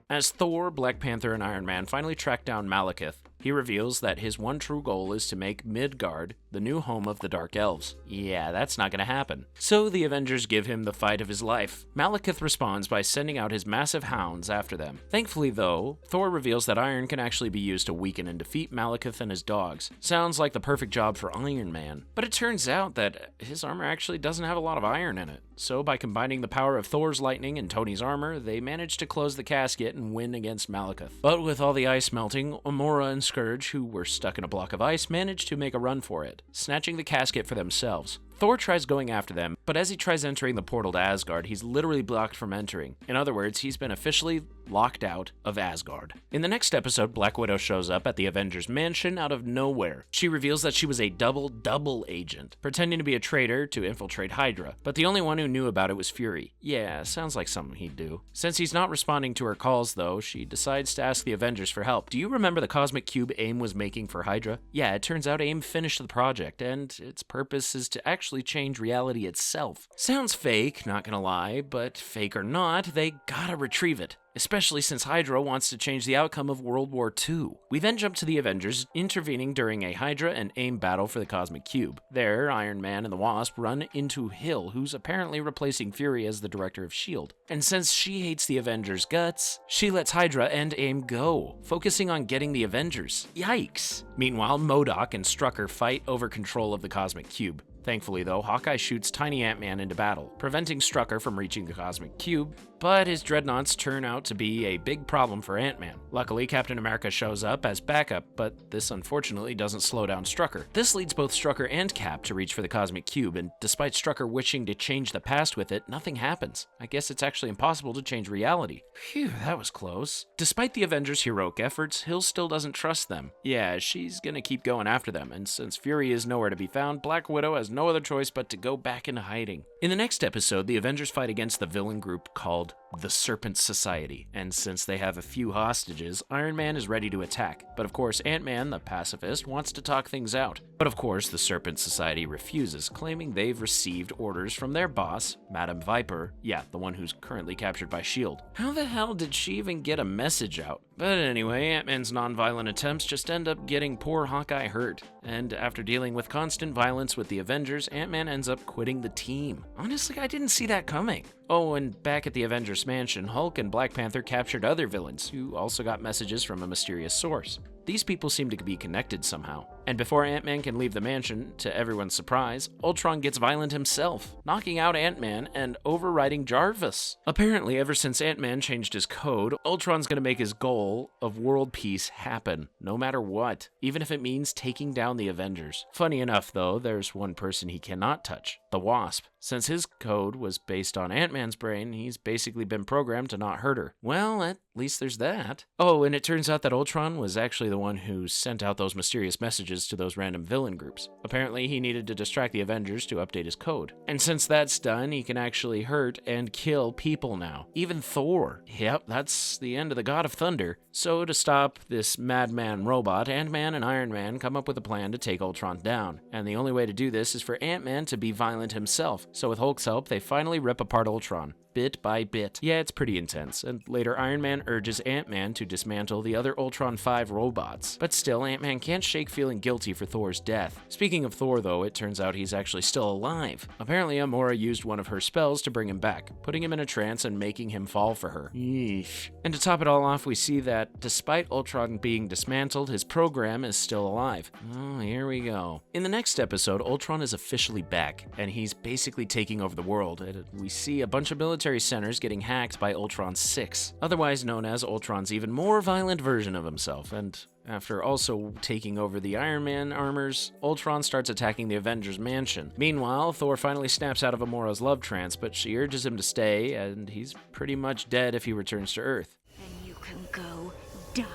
As Thor, Black Panther, and Iron Man finally track down Malekith, he reveals that his one true goal is to make Midgard the new home of the Dark Elves. Yeah, that's not gonna happen. So the Avengers give him the fight of his life. Malekith responds by sending out his massive hounds after them. Thankfully though, Thor reveals that iron can actually be used to weaken and defeat Malekith and his dogs. Sounds like the perfect job for Iron Man. But it turns out that his armor actually doesn't have a lot of iron in it. So by combining the power of Thor's lightning and Tony's armor, they manage to close the casket and win against Malekith. But with all the ice melting, Amora and Scourge, who were stuck in a block of ice, managed to make a run for it, snatching the casket for themselves. Thor tries going after them, but as he tries entering the portal to Asgard, he's literally blocked from entering. In other words, he's been officially locked out of Asgard. In the next episode, Black Widow shows up at the Avengers mansion out of nowhere. She reveals that she was a double agent, pretending to be a traitor to infiltrate Hydra, but the only one who knew about it was Fury. Yeah, sounds like something he'd do. Since he's not responding to her calls though, she decides to ask the Avengers for help. Do you remember the cosmic cube A.I.M was making for Hydra? Yeah, it turns out A.I.M finished the project, and its purpose is to actually change reality itself. Sounds fake, not gonna lie, but fake or not, they gotta retrieve it. Especially since Hydra wants to change the outcome of World War II. We then jump to the Avengers intervening during a Hydra and A.I.M battle for the Cosmic Cube. There, Iron Man and the Wasp run into Hill, who's apparently replacing Fury as the director of S.H.I.E.L.D. And since she hates the Avengers' guts, she lets Hydra and A.I.M go, focusing on getting the Avengers. Yikes! Meanwhile, MODOK and Strucker fight over control of the Cosmic Cube. Thankfully though, Hawkeye shoots Tiny Ant-Man into battle, preventing Strucker from reaching the Cosmic Cube, but his dreadnoughts turn out to be a big problem for Ant-Man. Luckily, Captain America shows up as backup, but this unfortunately doesn't slow down Strucker. This leads both Strucker and Cap to reach for the Cosmic Cube, and despite Strucker wishing to change the past with it, nothing happens. I guess it's actually impossible to change reality. Phew, that was close. Despite the Avengers' heroic efforts, Hill still doesn't trust them. Yeah, she's gonna keep going after them, and since Fury is nowhere to be found, Black Widow has no other choice but to go back into hiding. In the next episode, the Avengers fight against the villain group called the Serpent Society, and since they have a few hostages, Iron Man is ready to attack. But of course, Ant-Man, the pacifist, wants to talk things out. But of course, the Serpent Society refuses, claiming they've received orders from their boss, Madame Viper, yeah, the one who's currently captured by S.H.I.E.L.D. How the hell did she even get a message out? But anyway, Ant-Man's non-violent attempts just end up getting poor Hawkeye hurt, and after dealing with constant violence with the Avengers, Ant-Man ends up quitting the team. Honestly, I didn't see that coming. Oh, and back at the Avengers mansion, Hulk and Black Panther captured other villains, who also got messages from a mysterious source. These people seem to be connected somehow. And before Ant-Man can leave the mansion, to everyone's surprise, Ultron gets violent himself, knocking out Ant-Man and overriding Jarvis. Apparently, ever since Ant-Man changed his code, Ultron's gonna make his goal of world peace happen, no matter what, even if it means taking down the Avengers. Funny enough, though, there's one person he cannot touch, the Wasp. Since his code was based on Ant-Man's brain, he's basically been programmed to not hurt her. Well, at least there's that. Oh, and it turns out that Ultron was actually the one who sent out those mysterious messages to those random villain groups. Apparently, he needed to distract the Avengers to update his code. And since that's done, he can actually hurt and kill people now. Even Thor. Yep, that's the end of the God of Thunder. So to stop this madman robot, Ant-Man and Iron Man come up with a plan to take Ultron down. And the only way to do this is for Ant-Man to be violent himself. So with Hulk's help, they finally rip apart Ultron. Bit by bit. Yeah, it's pretty intense, and later Iron Man urges Ant-Man to dismantle the other Ultron 5 robots. But still, Ant-Man can't shake feeling guilty for Thor's death. Speaking of Thor though, it turns out he's actually still alive. Apparently Amora used one of her spells to bring him back, putting him in a trance and making him fall for her. Yeesh. And to top it all off, we see that despite Ultron being dismantled, his program is still alive. Oh, here we go. In the next episode, Ultron is officially back, and he's basically taking over the world, and we see a bunch of military centers getting hacked by Ultron 6, otherwise known as Ultron's even more violent version of himself, and after also taking over the Iron Man armors, Ultron starts attacking the Avengers mansion. Meanwhile, Thor finally snaps out of Amora's love trance, but she urges him to stay, and he's pretty much dead if he returns to Earth. And you can go die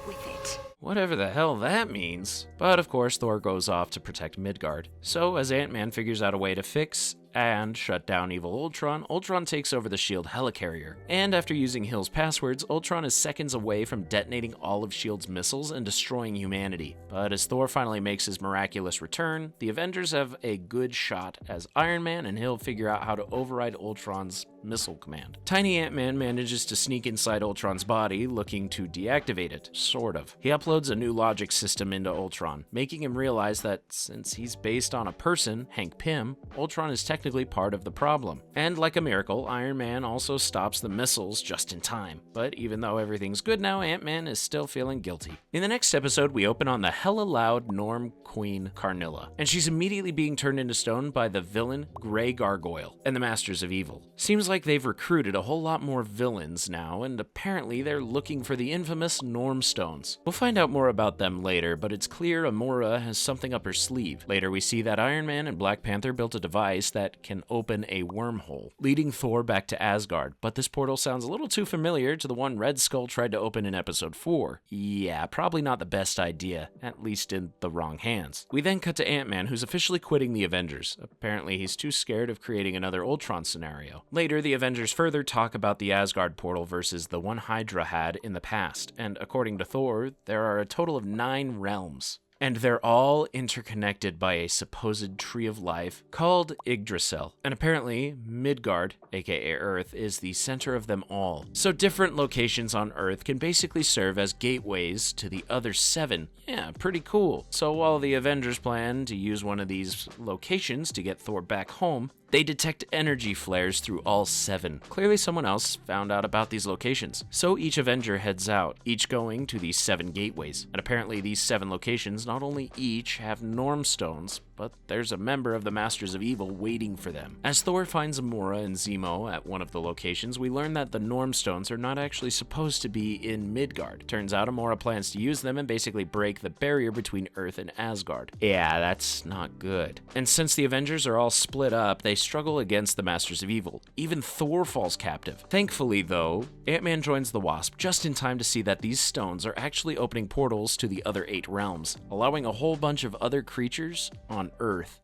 with it. Whatever the hell that means. But of course, Thor goes off to protect Midgard. So as Ant-Man figures out a way to fix and shut down evil Ultron, Ultron takes over the S.H.I.E.L.D. helicarrier. And after using Hill's passwords, Ultron is seconds away from detonating all of S.H.I.E.L.D.'s missiles and destroying humanity. But as Thor finally makes his miraculous return, the Avengers have a good shot as Iron Man and Hill figure out how to override Ultron's missile command. Tiny Ant-Man manages to sneak inside Ultron's body, looking to deactivate it, sort of. He uploads a new logic system into Ultron, making him realize that since he's based on a person, Hank Pym, Ultron is technically part of the problem. And like a miracle, Iron Man also stops the missiles just in time. But even though everything's good now, Ant-Man is still feeling guilty. In the next episode, we open on the hella loud Norm Queen Carnilla, and she's immediately being turned into stone by the villain Grey Gargoyle and the Masters of Evil. Seems like they've recruited a whole lot more villains now, and apparently they're looking for the infamous Norm Stones. We'll find out more about them later, but it's clear Amora has something up her sleeve. Later we see that Iron Man and Black Panther built a device that can open a wormhole, leading Thor back to Asgard, but this portal sounds a little too familiar to the one Red Skull tried to open in episode 4. Yeah, probably not the best idea, at least in the wrong hands. We then cut to Ant-Man, who's officially quitting the Avengers. Apparently he's too scared of creating another Ultron scenario. Later, the Avengers further talk about the Asgard portal versus the one Hydra had in the past, and according to Thor, there are a total of 9 realms. And they're all interconnected by a supposed tree of life called Yggdrasil. And apparently, Midgard, aka Earth, is the center of them all. So different locations on Earth can basically serve as gateways to the other 7. Yeah, pretty cool. So while the Avengers plan to use one of these locations to get Thor back home, they detect energy flares through all 7. Clearly someone else found out about these locations. So each Avenger heads out, each going to these 7 gateways. And apparently these 7 locations not only each have Norm Stones, but there's a member of the Masters of Evil waiting for them. As Thor finds Amora and Zemo at one of the locations, we learn that the Norm Stones are not actually supposed to be in Midgard. Turns out Amora plans to use them and basically break the barrier between Earth and Asgard. Yeah, that's not good. And since the Avengers are all split up, they struggle against the Masters of Evil. Even Thor falls captive. Thankfully, though, Ant-Man joins the Wasp just in time to see that these stones are actually opening portals to the other 8 realms, allowing a whole bunch of other creatures on Earth.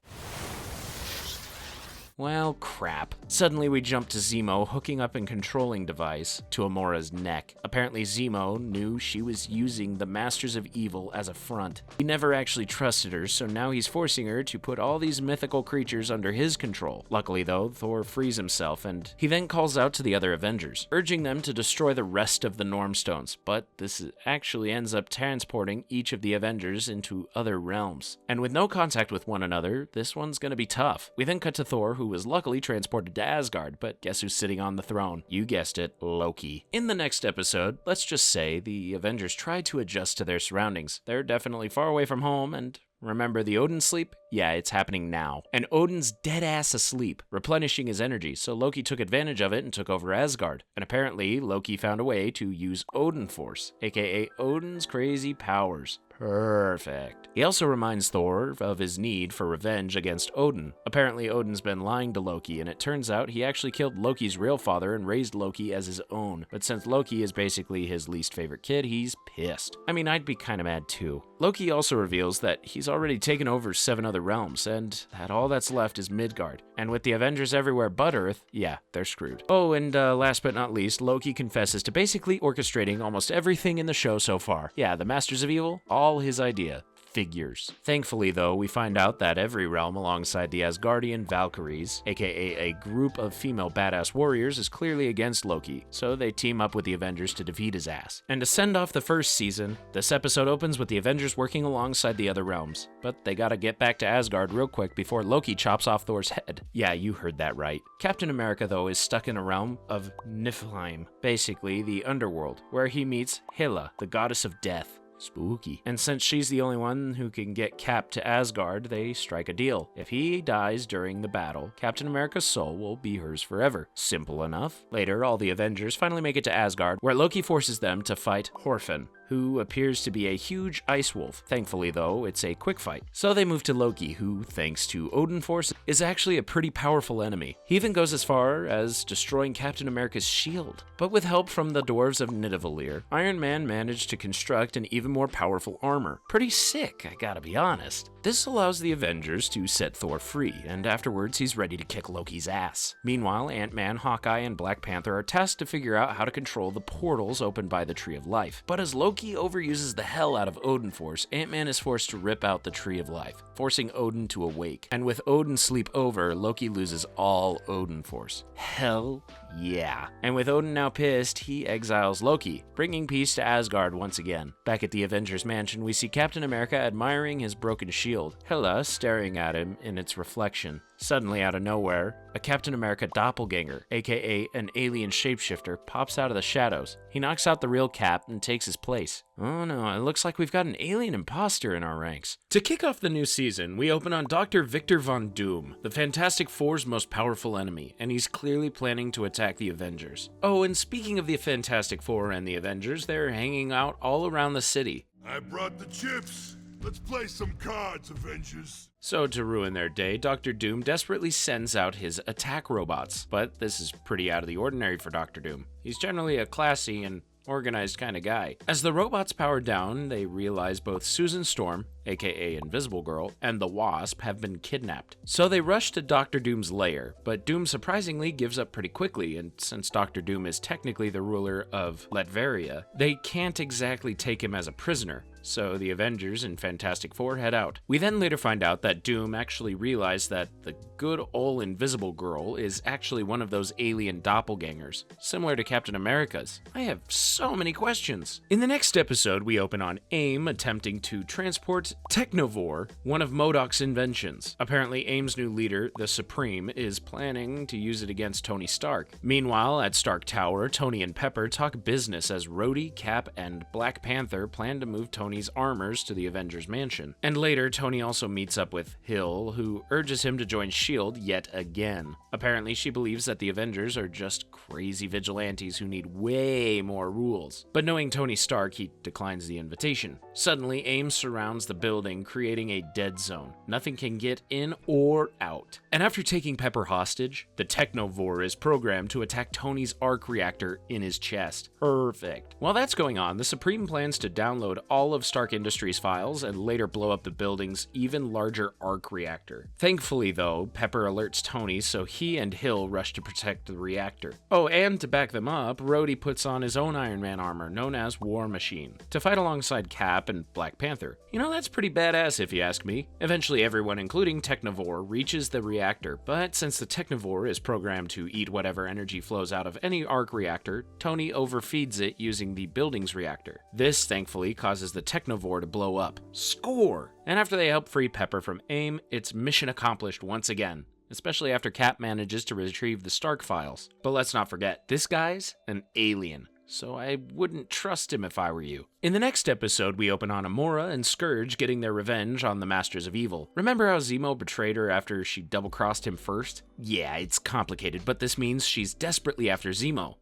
Well, crap. Suddenly we jump to Zemo hooking up a controlling device to Amora's neck. Apparently Zemo knew she was using the Masters of Evil as a front. He never actually trusted her, so now he's forcing her to put all these mythical creatures under his control. Luckily though, Thor frees himself, and he then calls out to the other Avengers, urging them to destroy the rest of the Norm Stones, but this actually ends up transporting each of the Avengers into other realms. And with no contact with one another, this one's gonna be tough. We then cut to Thor, who was luckily transported to Asgard, but guess who's sitting on the throne? You guessed it, Loki. In the next episode, let's just say the Avengers try to adjust to their surroundings. They're definitely far away from home, and remember the Odin sleep? Yeah, it's happening now. And Odin's dead-ass asleep, replenishing his energy, so Loki took advantage of it and took over Asgard. And apparently, Loki found a way to use Odin Force, aka Odin's crazy powers. Perfect. He also reminds Thor of his need for revenge against Odin. Apparently, Odin's been lying to Loki, and it turns out he actually killed Loki's real father and raised Loki as his own. But since Loki is basically his least favorite kid, he's pissed. I mean, I'd be kind of mad too. Loki also reveals that he's already taken over 7 other realms, and that all that's left is Midgard. And with the Avengers everywhere but Earth, yeah, they're screwed. Oh, and last but not least, Loki confesses to basically orchestrating almost everything in the show so far. Yeah, the Masters of Evil, all his idea. Figures. Thankfully, though, we find out that every realm alongside the Asgardian Valkyries, aka a group of female badass warriors, is clearly against Loki, so they team up with the Avengers to defeat his ass. And to send off the first season, this episode opens with the Avengers working alongside the other realms, but they gotta get back to Asgard real quick before Loki chops off Thor's head. Yeah, you heard that right. Captain America, though, is stuck in a realm of Niflheim, basically the underworld, where he meets Hela, the goddess of death. Spooky. And since she's the only one who can get Cap to Asgard, they strike a deal. If he dies during the battle, Captain America's soul will be hers forever. Simple enough. Later, all the Avengers finally make it to Asgard, where Loki forces them to fight Horfin, who appears to be a huge ice wolf. Thankfully, though, it's a quick fight. So they move to Loki, who, thanks to Odin Force, is actually a pretty powerful enemy. He even goes as far as destroying Captain America's shield. But with help from the dwarves of Nidavellir, Iron Man managed to construct an even more powerful armor. Pretty sick, I gotta be honest. This allows the Avengers to set Thor free, and afterwards he's ready to kick Loki's ass. Meanwhile, Ant-Man, Hawkeye, and Black Panther are tasked to figure out how to control the portals opened by the Tree of Life. But as Loki overuses the hell out of Odin Force, Ant-Man is forced to rip out the Tree of Life, forcing Odin to awake. And with Odin sleep over, Loki loses all Odin Force. Hell yeah. And with Odin now pissed, he exiles Loki, bringing peace to Asgard once again. Back at the Avengers Mansion, we see Captain America admiring his broken shield, Hela staring at him in its reflection. Suddenly, out of nowhere, a Captain America doppelganger, aka an alien shapeshifter, pops out of the shadows. He knocks out the real Cap and takes his place. Oh no, it looks like we've got an alien imposter in our ranks. To kick off the new season, we open on Dr. Victor Von Doom, the Fantastic Four's most powerful enemy, and he's clearly planning to attack the Avengers. Oh, and speaking of the Fantastic Four and the Avengers, they're hanging out all around the city. I brought the chips. Let's play some cards, Avengers. So to ruin their day, Dr. Doom desperately sends out his attack robots. But this is pretty out of the ordinary for Dr. Doom. He's generally a classy and organized kind of guy. As the robots power down, they realize both Susan Storm, aka Invisible Girl, and the Wasp have been kidnapped. So they rush to Dr. Doom's lair, but Doom surprisingly gives up pretty quickly, and since Dr. Doom is technically the ruler of Latveria, they can't exactly take him as a prisoner. So the Avengers and Fantastic Four head out. We then later find out that Doom actually realized that the good ol' Invisible Girl is actually one of those alien doppelgangers, similar to Captain America's. I have so many questions. In the next episode, we open on A.I.M attempting to transport Technovore, one of MODOK's inventions. Apparently, A.I.M's new leader, the Supreme, is planning to use it against Tony Stark. Meanwhile, at Stark Tower, Tony and Pepper talk business as Rhodey, Cap, and Black Panther plan to move Tony's armors to the Avengers Mansion. And later, Tony also meets up with Hill, who urges him to join S.H.I.E.L.D. yet again. Apparently, she believes that the Avengers are just crazy vigilantes who need way more rules. But knowing Tony Stark, he declines the invitation. Suddenly, A.I.M surrounds the building, creating a dead zone. Nothing can get in or out. And after taking Pepper hostage, the Technovore is programmed to attack Tony's arc reactor in his chest. Perfect. While that's going on, the Supreme plans to download all of Stark Industries files and later blow up the building's even larger arc reactor. Thankfully, though, Pepper alerts Tony, so he and Hill rush to protect the reactor. Oh, and to back them up, Rhodey puts on his own Iron Man armor, known as War Machine, to fight alongside Cap and Black Panther. You know, that's pretty badass if you ask me. Eventually, everyone, including Technovore, reaches the reactor, but since the Technovore is programmed to eat whatever energy flows out of any arc reactor, Tony overfeeds it using the building's reactor. This, thankfully, causes the Technovore to blow up. Score! And after they help free Pepper from A.I.M, it's mission accomplished once again, especially after Cap manages to retrieve the Stark files. But let's not forget, this guy's an alien, so I wouldn't trust him if I were you. In the next episode, we open on Amora and Scourge getting their revenge on the Masters of Evil. Remember how Zemo betrayed her after she double-crossed him first? Yeah, it's complicated, but this means she's desperately after Zemo.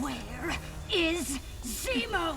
Where is Zemo?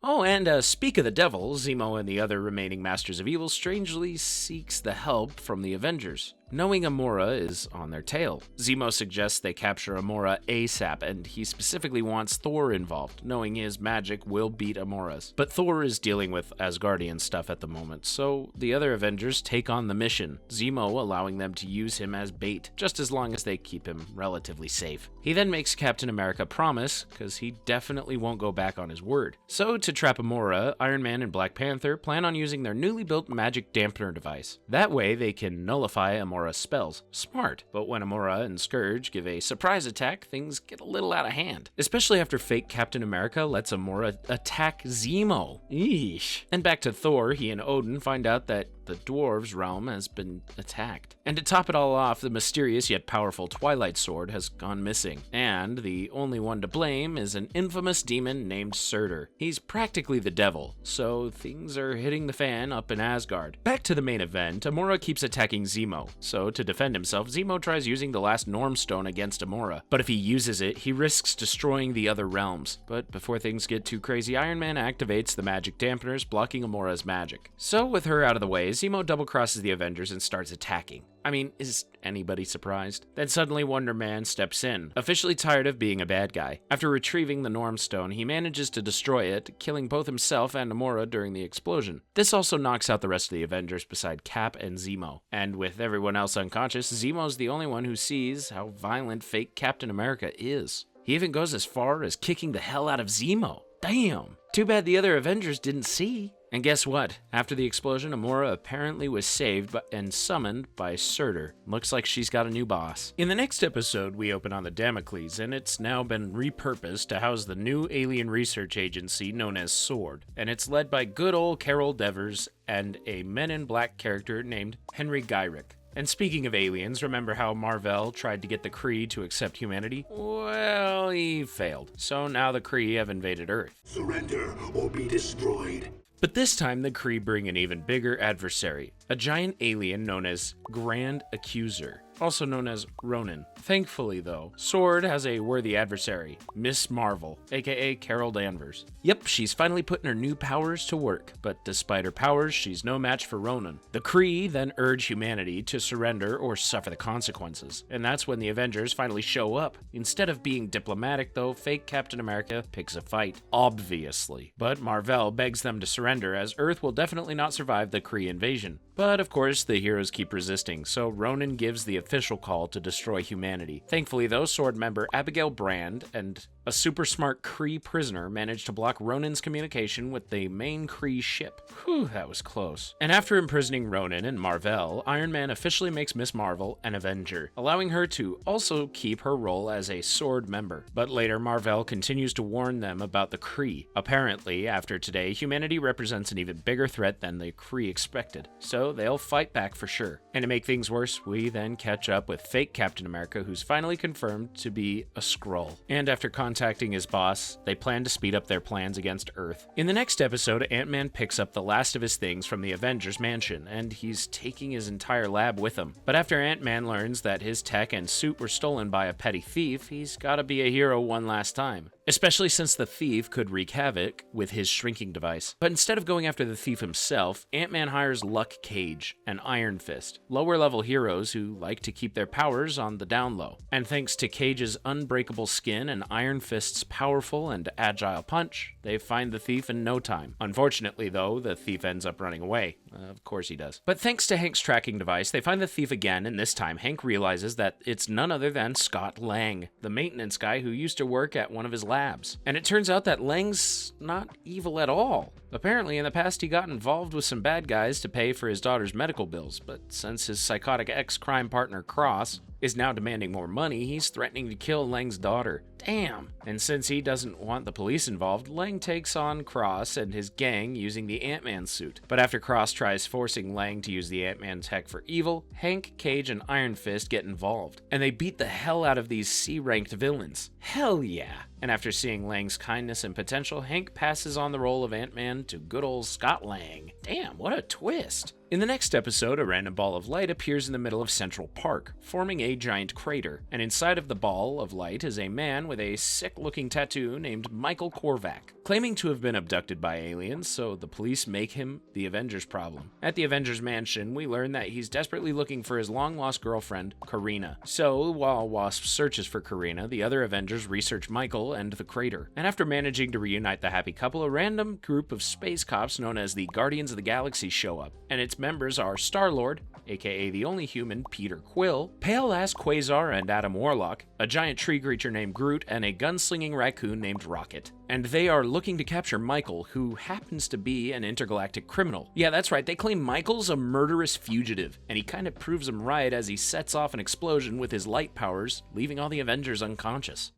Oh, and speak of the devil, Zemo and the other remaining Masters of Evil strangely seeks the help from the Avengers. Knowing Amora is on their tail, Zemo suggests they capture Amora ASAP, and he specifically wants Thor involved, knowing his magic will beat Amora's. But Thor is dealing with Asgardian stuff at the moment, so the other Avengers take on the mission, Zemo allowing them to use him as bait, just as long as they keep him relatively safe. He then makes Captain America promise, because he definitely won't go back on his word. So to trap Amora, Iron Man and Black Panther plan on using their newly built magic dampener device. That way they can nullify Amora's spells. Smart. But when Amora and Scourge give a surprise attack, things get a little out of hand. Especially after fake Captain America lets Amora attack Zemo. Eesh. And back to Thor, he and Odin find out that the dwarves' realm has been attacked. And to top it all off, the mysterious yet powerful Twilight Sword has gone missing. And the only one to blame is an infamous demon named Surtur. He's practically the devil, so things are hitting the fan up in Asgard. Back to the main event, Amora keeps attacking Zemo. So to defend himself, Zemo tries using the last Norm Stone against Amora. But if he uses it, he risks destroying the other realms. But before things get too crazy, Iron Man activates the magic dampeners, blocking Amora's magic. So with her out of the way, Zemo double-crosses the Avengers and starts attacking. I mean, is anybody surprised? Then suddenly Wonder Man steps in, officially tired of being a bad guy. After retrieving the Norm Stone, he manages to destroy it, killing both himself and Amora during the explosion. This also knocks out the rest of the Avengers beside Cap and Zemo. And with everyone else unconscious, Zemo's the only one who sees how violent fake Captain America is. He even goes as far as kicking the hell out of Zemo. Damn! Too bad the other Avengers didn't see. And guess what? After the explosion, Amora apparently was saved and summoned by Surtur. Looks like she's got a new boss. In the next episode, we open on the Damocles, and it's now been repurposed to house the new alien research agency known as SWORD. And it's led by good old Carol Devers and a Men in Black character named Henry Gyrick. And speaking of aliens, remember how Mar-Vell tried to get the Kree to accept humanity? Well, he failed. So now the Kree have invaded Earth. Surrender or be destroyed. But this time, the Kree bring an even bigger adversary, a giant alien known as Grand Accuser, also known as Ronan. Thankfully, though, SWORD has a worthy adversary, Miss Marvel, aka Carol Danvers. Yep, she's finally putting her new powers to work, but despite her powers, she's no match for Ronan. The Kree then urge humanity to surrender or suffer the consequences, and that's when the Avengers finally show up. Instead of being diplomatic, though, fake Captain America picks a fight, obviously. But Mar-Vell begs them to surrender, as Earth will definitely not survive the Kree invasion. But of course, the heroes keep resisting, so Ronan gives the official call to destroy humanity. Thankfully, though, SWORD member Abigail Brand and a super smart Kree prisoner managed to block Ronan's communication with the main Kree ship. Whew, that was close. And after imprisoning Ronan and Mar-Vell, Iron Man officially makes Miss Marvel an Avenger, allowing her to also keep her role as a SWORD member. But later, Mar-Vell continues to warn them about the Kree. Apparently, after today, humanity represents an even bigger threat than the Kree expected, so they'll fight back for sure. And to make things worse, we then catch up with fake Captain America, who's finally confirmed to be a Skrull. And after contacting his boss, they plan to speed up their plans against Earth. In the next episode, Ant-Man picks up the last of his things from the Avengers mansion, and he's taking his entire lab with him. But after Ant-Man learns that his tech and suit were stolen by a petty thief, he's gotta be a hero one last time. Especially since the thief could wreak havoc with his shrinking device. But instead of going after the thief himself, Ant-Man hires Luke Cage and Iron Fist, lower-level heroes who like to keep their powers on the down low. And thanks to Cage's unbreakable skin and Iron Fist's powerful and agile punch, they find the thief in no time. Unfortunately, though, the thief ends up running away. Of course he does. But thanks to Hank's tracking device, they find the thief again, and this time Hank realizes that it's none other than Scott Lang, the maintenance guy who used to work at one of his labs. And it turns out that Lang's not evil at all. Apparently, in the past, he got involved with some bad guys to pay for his daughter's medical bills, but since his psychotic ex-crime partner, Cross, is now demanding more money, he's threatening to kill Lang's daughter. Damn! And since he doesn't want the police involved, Lang takes on Cross and his gang using the Ant-Man suit. But after Cross tries forcing Lang to use the Ant-Man tech for evil, Hank, Cage, and Iron Fist get involved, and they beat the hell out of these C-ranked villains. Hell yeah! And after seeing Lang's kindness and potential, Hank passes on the role of Ant-Man sent to good old Scott Lang. Damn, what a twist. In the next episode, a random ball of light appears in the middle of Central Park, forming a giant crater, and inside of the ball of light is a man with a sick-looking tattoo named Michael Korvac, claiming to have been abducted by aliens, so the police make him the Avengers problem. At the Avengers mansion, we learn that he's desperately looking for his long-lost girlfriend, Karina. So, while Wasp searches for Karina, the other Avengers research Michael and the crater. And after managing to reunite the happy couple, a random group of space cops known as the Guardians of the Galaxy show up, and its members are Star-Lord, aka the only human, Peter Quill, Pale-Ass Quasar and Adam Warlock, a giant tree creature named Groot, and a gunslinging raccoon named Rocket. And they are looking to capture Michael, who happens to be an intergalactic criminal. Yeah, that's right, they claim Michael's a murderous fugitive, and he kind of proves them right as he sets off an explosion with his light powers, leaving all the Avengers unconscious.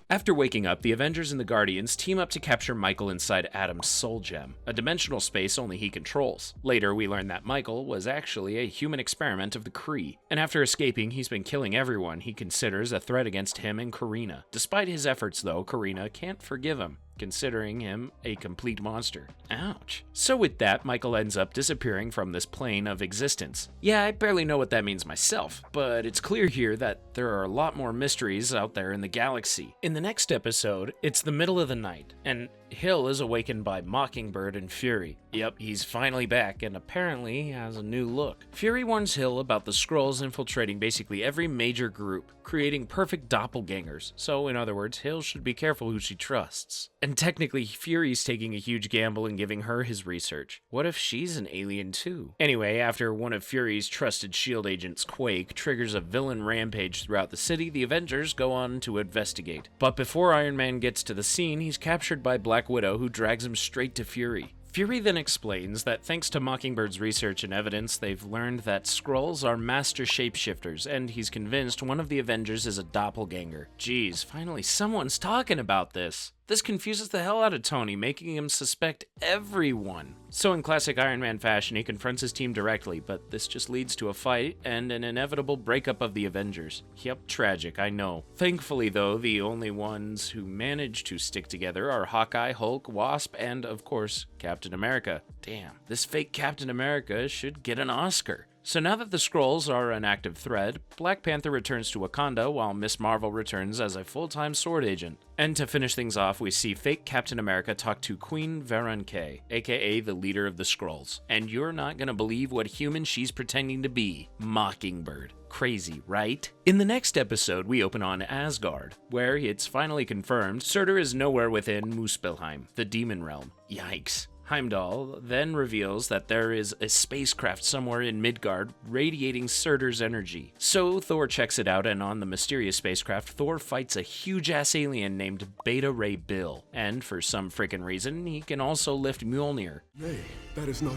After waking up, the Avengers and the Guardians team up to capture Michael inside Adam's soul gem, a dimensional space only he controls. Later, we learn that Michael was actually a human experiment of the Kree, and after escaping, he's been killing everyone he considers a threat against him and Karina. Despite his efforts, though, Karina can't forgive him, considering him a complete monster. Ouch. So with that, Michael ends up disappearing from this plane of existence. Yeah, I barely know what that means myself, but it's clear here that there are a lot more mysteries out there in the galaxy. In the next episode, it's the middle of the night, and Hill is awakened by Mockingbird and Fury. Yep, he's finally back and apparently has a new look. Fury warns Hill about the Skrulls infiltrating basically every major group, creating perfect doppelgangers. So in other words, Hill should be careful who she trusts. And technically, Fury's taking a huge gamble in giving her his research. What if she's an alien too? Anyway, after one of Fury's trusted S.H.I.E.L.D. agents, Quake, triggers a villain rampage throughout the city, the Avengers go on to investigate. But before Iron Man gets to the scene, he's captured by Black Widow, who drags him straight to Fury. Fury then explains that thanks to Mockingbird's research and evidence, they've learned that Skrulls are master shapeshifters, and he's convinced one of the Avengers is a doppelganger. Geez, finally someone's talking about this. This confuses the hell out of Tony, making him suspect everyone. So in classic Iron Man fashion, he confronts his team directly, but this just leads to a fight and an inevitable breakup of the Avengers. Yep, tragic, I know. Thankfully though, the only ones who manage to stick together are Hawkeye, Hulk, Wasp, and of course, Captain America. Damn, this fake Captain America should get an Oscar. So now that the Skrulls are an active threat, Black Panther returns to Wakanda while Miss Marvel returns as a full-time sword agent. And to finish things off, we see fake Captain America talk to Queen Veronkay, aka the leader of the Skrulls. And you're not gonna believe what human she's pretending to be, Mockingbird. Crazy, right? In the next episode, we open on Asgard, where it's finally confirmed Surtur is nowhere within Muspelheim, the demon realm. Yikes. Heimdall then reveals that there is a spacecraft somewhere in Midgard radiating Surtur's energy. So Thor checks it out, and on the mysterious spacecraft, Thor fights a huge-ass alien named Beta Ray Bill. And for some freaking reason, he can also lift Mjolnir. Nay, that is not...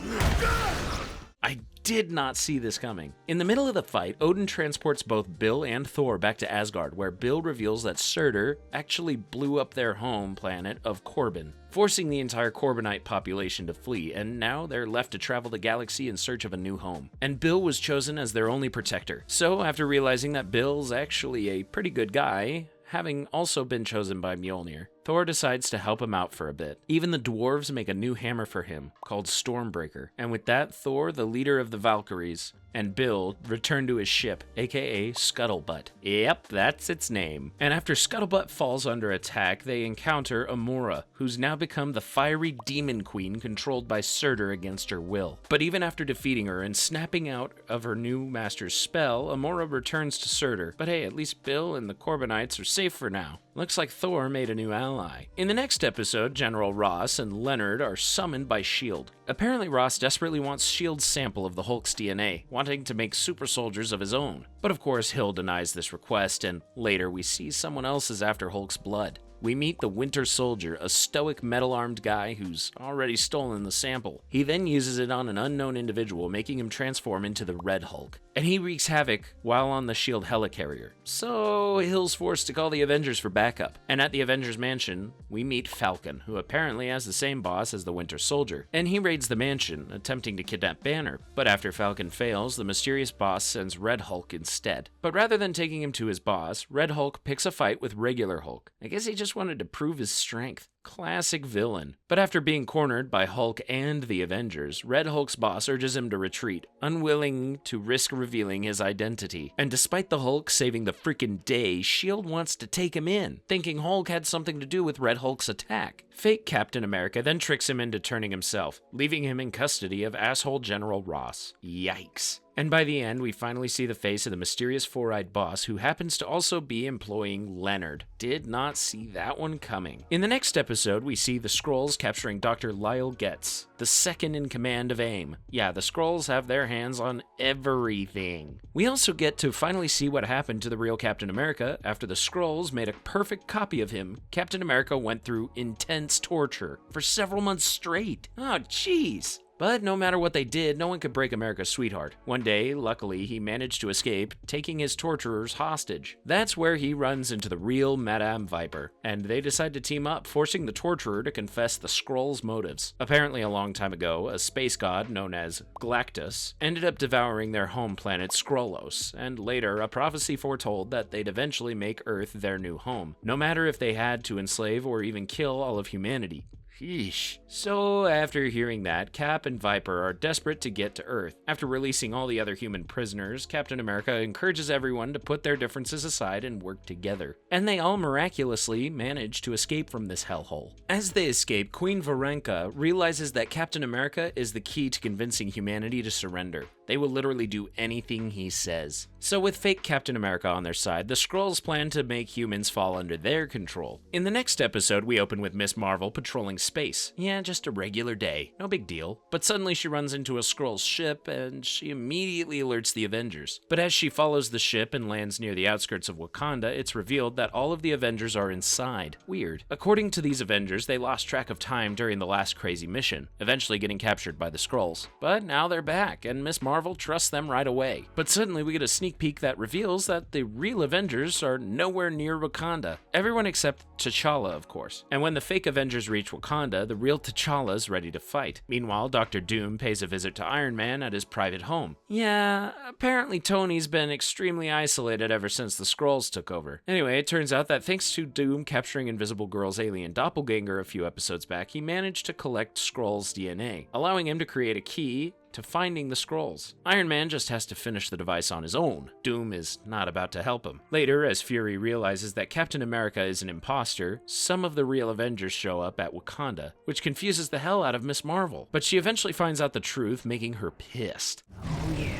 I did not see this coming. In the middle of the fight, Odin transports both Bill and Thor back to Asgard, where Bill reveals that Surtur actually blew up their home planet of Corbin, forcing the entire Corbinite population to flee, and now they're left to travel the galaxy in search of a new home. And Bill was chosen as their only protector. So after realizing that Bill's actually a pretty good guy, having also been chosen by Mjolnir, Thor decides to help him out for a bit. Even the dwarves make a new hammer for him, called Stormbreaker. And with that, Thor, the leader of the Valkyries, and Bill return to his ship, aka Scuttlebutt. Yep, that's its name. And after Scuttlebutt falls under attack, they encounter Amora, who's now become the fiery demon queen controlled by Surtur against her will. But even after defeating her and snapping out of her new master's spell, Amora returns to Surtur. But hey, at least Bill and the Corbinites are safe for now. Looks like Thor made a new ally. In the next episode, General Ross and Leonard are summoned by S.H.I.E.L.D. Apparently Ross desperately wants S.H.I.E.L.D.'s sample of the Hulk's DNA, wanting to make super soldiers of his own. But of course, Hill denies this request, and later we see someone else is after Hulk's blood. We meet the Winter Soldier, a stoic metal-armed guy who's already stolen the sample. He then uses it on an unknown individual, making him transform into the Red Hulk. And he wreaks havoc while on the S.H.I.E.L.D. helicarrier. So Hill's forced to call the Avengers for backup. And at the Avengers mansion, we meet Falcon, who apparently has the same boss as the Winter Soldier. And he raids the mansion, attempting to kidnap Banner. But after Falcon fails, the mysterious boss sends Red Hulk instead. But rather than taking him to his boss, Red Hulk picks a fight with regular Hulk. I guess he just just wanted to prove his strength. Classic villain. But after being cornered by Hulk and the Avengers, Red Hulk's boss urges him to retreat, unwilling to risk revealing his identity. And despite the Hulk saving the freaking day, S.H.I.E.L.D. wants to take him in, thinking Hulk had something to do with Red Hulk's attack. Fake Captain America then tricks him into turning himself, leaving him in custody of asshole General Ross. Yikes. And by the end, we finally see the face of the mysterious four-eyed boss who happens to also be employing Leonard. Did not see that one coming. In the next episode, we see the Skrulls capturing Dr. Lyle Getz, the second in command of A.I.M. Yeah, the Skrulls have their hands on everything. We also get to finally see what happened to the real Captain America after the Skrulls made a perfect copy of him. Captain America went through intense torture for several months straight. Oh, jeez. But no matter what they did, no one could break America's sweetheart. One day, luckily, he managed to escape, taking his torturers hostage. That's where he runs into the real Madame Viper, and they decide to team up, forcing the torturer to confess the Skrulls' motives. Apparently, a long time ago, a space god known as Galactus ended up devouring their home planet Skrullos, and later, a prophecy foretold that they'd eventually make Earth their new home, no matter if they had to enslave or even kill all of humanity. Yeesh. So, after hearing that, Cap and Viper are desperate to get to Earth. After releasing all the other human prisoners, Captain America encourages everyone to put their differences aside and work together. And they all miraculously manage to escape from this hellhole. As they escape, Queen Varanka realizes that Captain America is the key to convincing humanity to surrender. They will literally do anything he says. So with fake Captain America on their side, the Skrulls plan to make humans fall under their control. In the next episode, we open with Miss Marvel patrolling space. Yeah, just a regular day. No big deal. But suddenly she runs into a Skrull ship and she immediately alerts the Avengers. But as she follows the ship and lands near the outskirts of Wakanda, it's revealed that all of the Avengers are inside. Weird. According to these Avengers, they lost track of time during the last crazy mission, eventually getting captured by the Skrulls. But now they're back, and Miss Marvel trusts them right away. But suddenly we get a sneak peek that reveals that the real Avengers are nowhere near Wakanda. Everyone except T'Challa, of course. And when the fake Avengers reach Wakanda, the real T'Challa's ready to fight. Meanwhile, Dr. Doom pays a visit to Iron Man at his private home. Yeah, apparently Tony's been extremely isolated ever since the Skrulls took over. Anyway, it turns out that thanks to Doom capturing Invisible Girl's alien doppelganger a few episodes back, he managed to collect Skrull's DNA, allowing him to create a key to finding the Skrulls. Iron Man just has to finish the device on his own. Doom is not about to help him. Later, as Fury realizes that Captain America is an imposter, some of the real Avengers show up at Wakanda, which confuses the hell out of Miss Marvel. But she eventually finds out the truth, making her pissed. Oh yeah.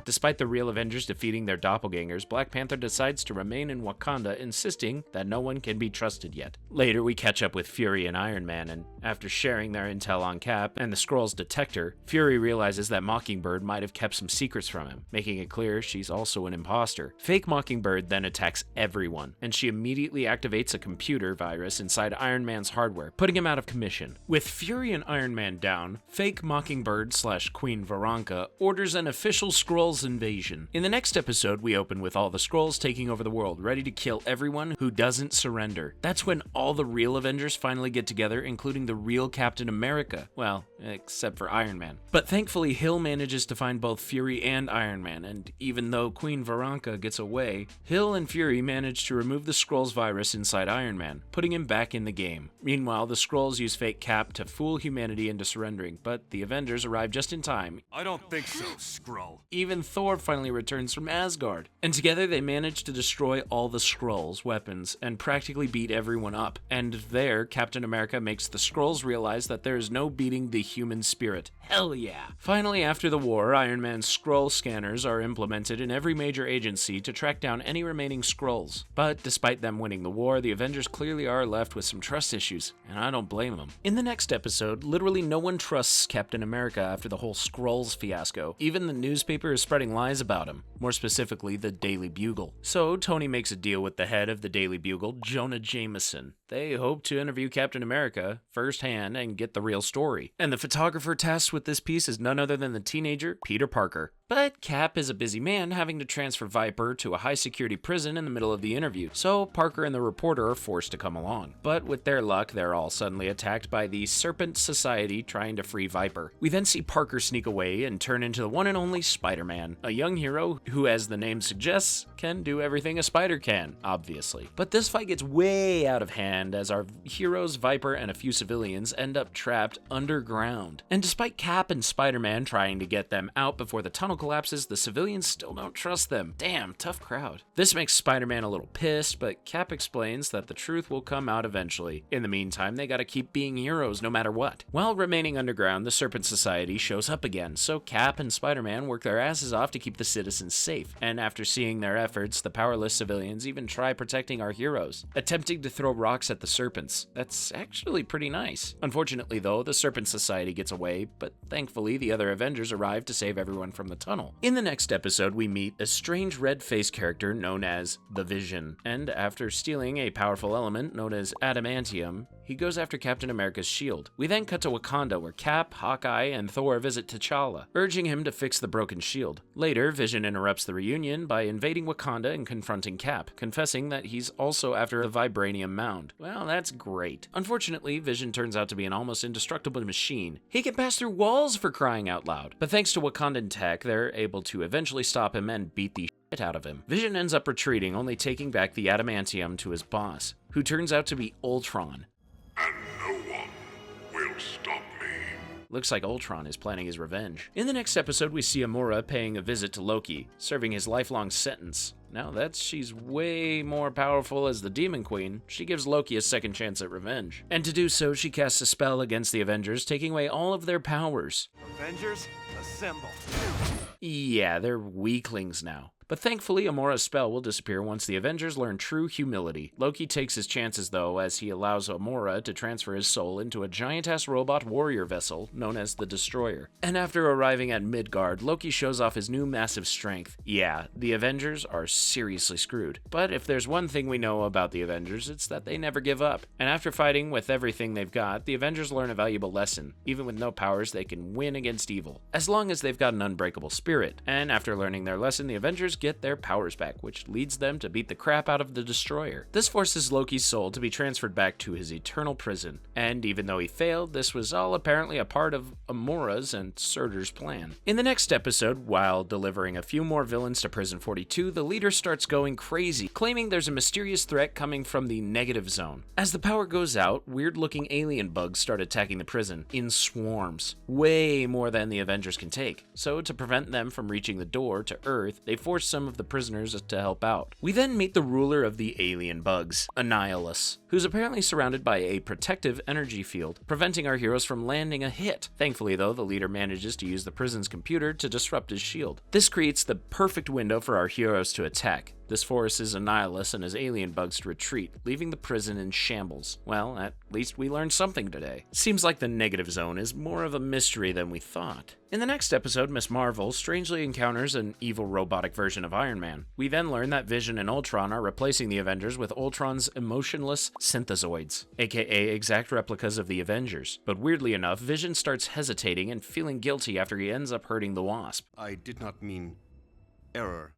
Despite the real Avengers defeating their doppelgangers, Black Panther decides to remain in Wakanda, insisting that no one can be trusted yet. Later, we catch up with Fury and Iron Man, and after sharing their intel on Cap and the Skrulls' detector, Fury realizes that Mockingbird might have kept some secrets from him, making it clear she's also an imposter. Fake Mockingbird then attacks everyone, and she immediately activates a computer virus inside Iron Man's hardware, putting him out of commission. With Fury and Iron Man down, fake Mockingbird / Queen Varanka orders an official Skrulls invasion. In the next episode, we open with all the Skrulls taking over the world, ready to kill everyone who doesn't surrender. That's when all the real Avengers finally get together, including the real Captain America. Well, except for Iron Man. But thankfully, Hill manages to find both Fury and Iron Man, and even though Queen Varanka gets away, Hill and Fury manage to remove the Skrulls virus inside Iron Man, putting him back in the game. Meanwhile, the Skrulls use fake Cap to fool humanity into surrendering, but the Avengers arrive just in time. I don't think so, Skrull. Even Thor finally returns from Asgard, and together they manage to destroy all the Skrulls' weapons and practically beat everyone up. And there, Captain America makes the Skrulls realize that there is no beating the human spirit. Hell yeah! Finally, after the war, Iron Man's Skrull scanners are implemented in every major agency to track down any remaining Skrulls. But despite them winning the war, the Avengers clearly are left with some trust issues, and I don't blame them. In the next episode, literally no one trusts Captain America after the whole Skrulls fiasco. Even the newspaper is spreading lies about him, more specifically the Daily Bugle. So Tony makes a deal with the head of the Daily Bugle, Jonah Jameson. They hope to interview Captain America firsthand and get the real story. And the photographer tasked with this piece is none other than the teenager Peter Parker. But Cap is a busy man, having to transfer Viper to a high-security prison in the middle of the interview, so Parker and the reporter are forced to come along. But with their luck, they're all suddenly attacked by the Serpent Society trying to free Viper. We then see Parker sneak away and turn into the one and only Spider-Man, a young hero who, as the name suggests, can do everything a spider can, obviously. But this fight gets way out of hand as our heroes, Viper, and a few civilians end up trapped underground. And despite Cap and Spider-Man trying to get them out before the tunnel collapses, the civilians still don't trust them. Damn, tough crowd. This makes Spider-Man a little pissed, but Cap explains that the truth will come out eventually. In the meantime, they gotta keep being heroes no matter what. While remaining underground, the Serpent Society shows up again, so Cap and Spider-Man work their asses off to keep the citizens safe. And after seeing their efforts, the powerless civilians even try protecting our heroes, attempting to throw rocks at the serpents. That's actually pretty nice. Unfortunately though, the Serpent Society gets away, but thankfully the other Avengers arrive to save everyone from the tunnel. In the next episode, we meet a strange red-faced character known as the Vision, and after stealing a powerful element known as adamantium, he goes after Captain America's shield. We then cut to Wakanda, where Cap, Hawkeye, and Thor visit T'Challa, urging him to fix the broken shield. Later, Vision interrupts the reunion by invading Wakanda and confronting Cap, confessing that he's also after a vibranium mound. Well, that's great. Unfortunately, Vision turns out to be an almost indestructible machine. He can pass through walls, for crying out loud. But thanks to Wakandan tech, they're able to eventually stop him and beat the shit out of him. Vision ends up retreating, only taking back the adamantium to his boss, who turns out to be Ultron. And no one will stop me. Looks like Ultron is planning his revenge. In the next episode, we see Amora paying a visit to Loki, serving his lifelong sentence. Now that she's way more powerful as the Demon Queen, she gives Loki a second chance at revenge. And to do so, she casts a spell against the Avengers, taking away all of their powers. Avengers Assemble. Yeah, they're weaklings now. But thankfully, Amora's spell will disappear once the Avengers learn true humility. Loki takes his chances though, as he allows Amora to transfer his soul into a giant-ass robot warrior vessel known as the Destroyer. And after arriving at Midgard, Loki shows off his new massive strength. Yeah, the Avengers are seriously screwed. But if there's one thing we know about the Avengers, it's that they never give up. And after fighting with everything they've got, the Avengers learn a valuable lesson. Even with no powers, they can win against evil, as long as they've got an unbreakable spirit. And after learning their lesson, the Avengers get their powers back, which leads them to beat the crap out of the Destroyer. This forces Loki's soul to be transferred back to his eternal prison, and even though he failed, this was all apparently a part of Amora's and Surtur's plan. In the next episode, while delivering a few more villains to Prison 42, the leader starts going crazy, claiming there's a mysterious threat coming from the negative zone. As the power goes out, weird-looking alien bugs start attacking the prison in swarms, way more than the Avengers can take. So to prevent them from reaching the door to Earth, they force some of the prisoners to help out. We then meet the ruler of the alien bugs, Annihilus, who's apparently surrounded by a protective energy field, preventing our heroes from landing a hit. Thankfully though, the leader manages to use the prison's computer to disrupt his shield. This creates the perfect window for our heroes to attack. This forces Annihilus and his alien bugs to retreat, leaving the prison in shambles. Well, at least we learned something today. Seems like the negative zone is more of a mystery than we thought. In the next episode, Miss Marvel strangely encounters an evil robotic version of Iron Man. We then learn that Vision and Ultron are replacing the Avengers with Ultron's emotionless synthezoids, aka exact replicas of the Avengers. But weirdly enough, Vision starts hesitating and feeling guilty after he ends up hurting the Wasp. I did not mean error.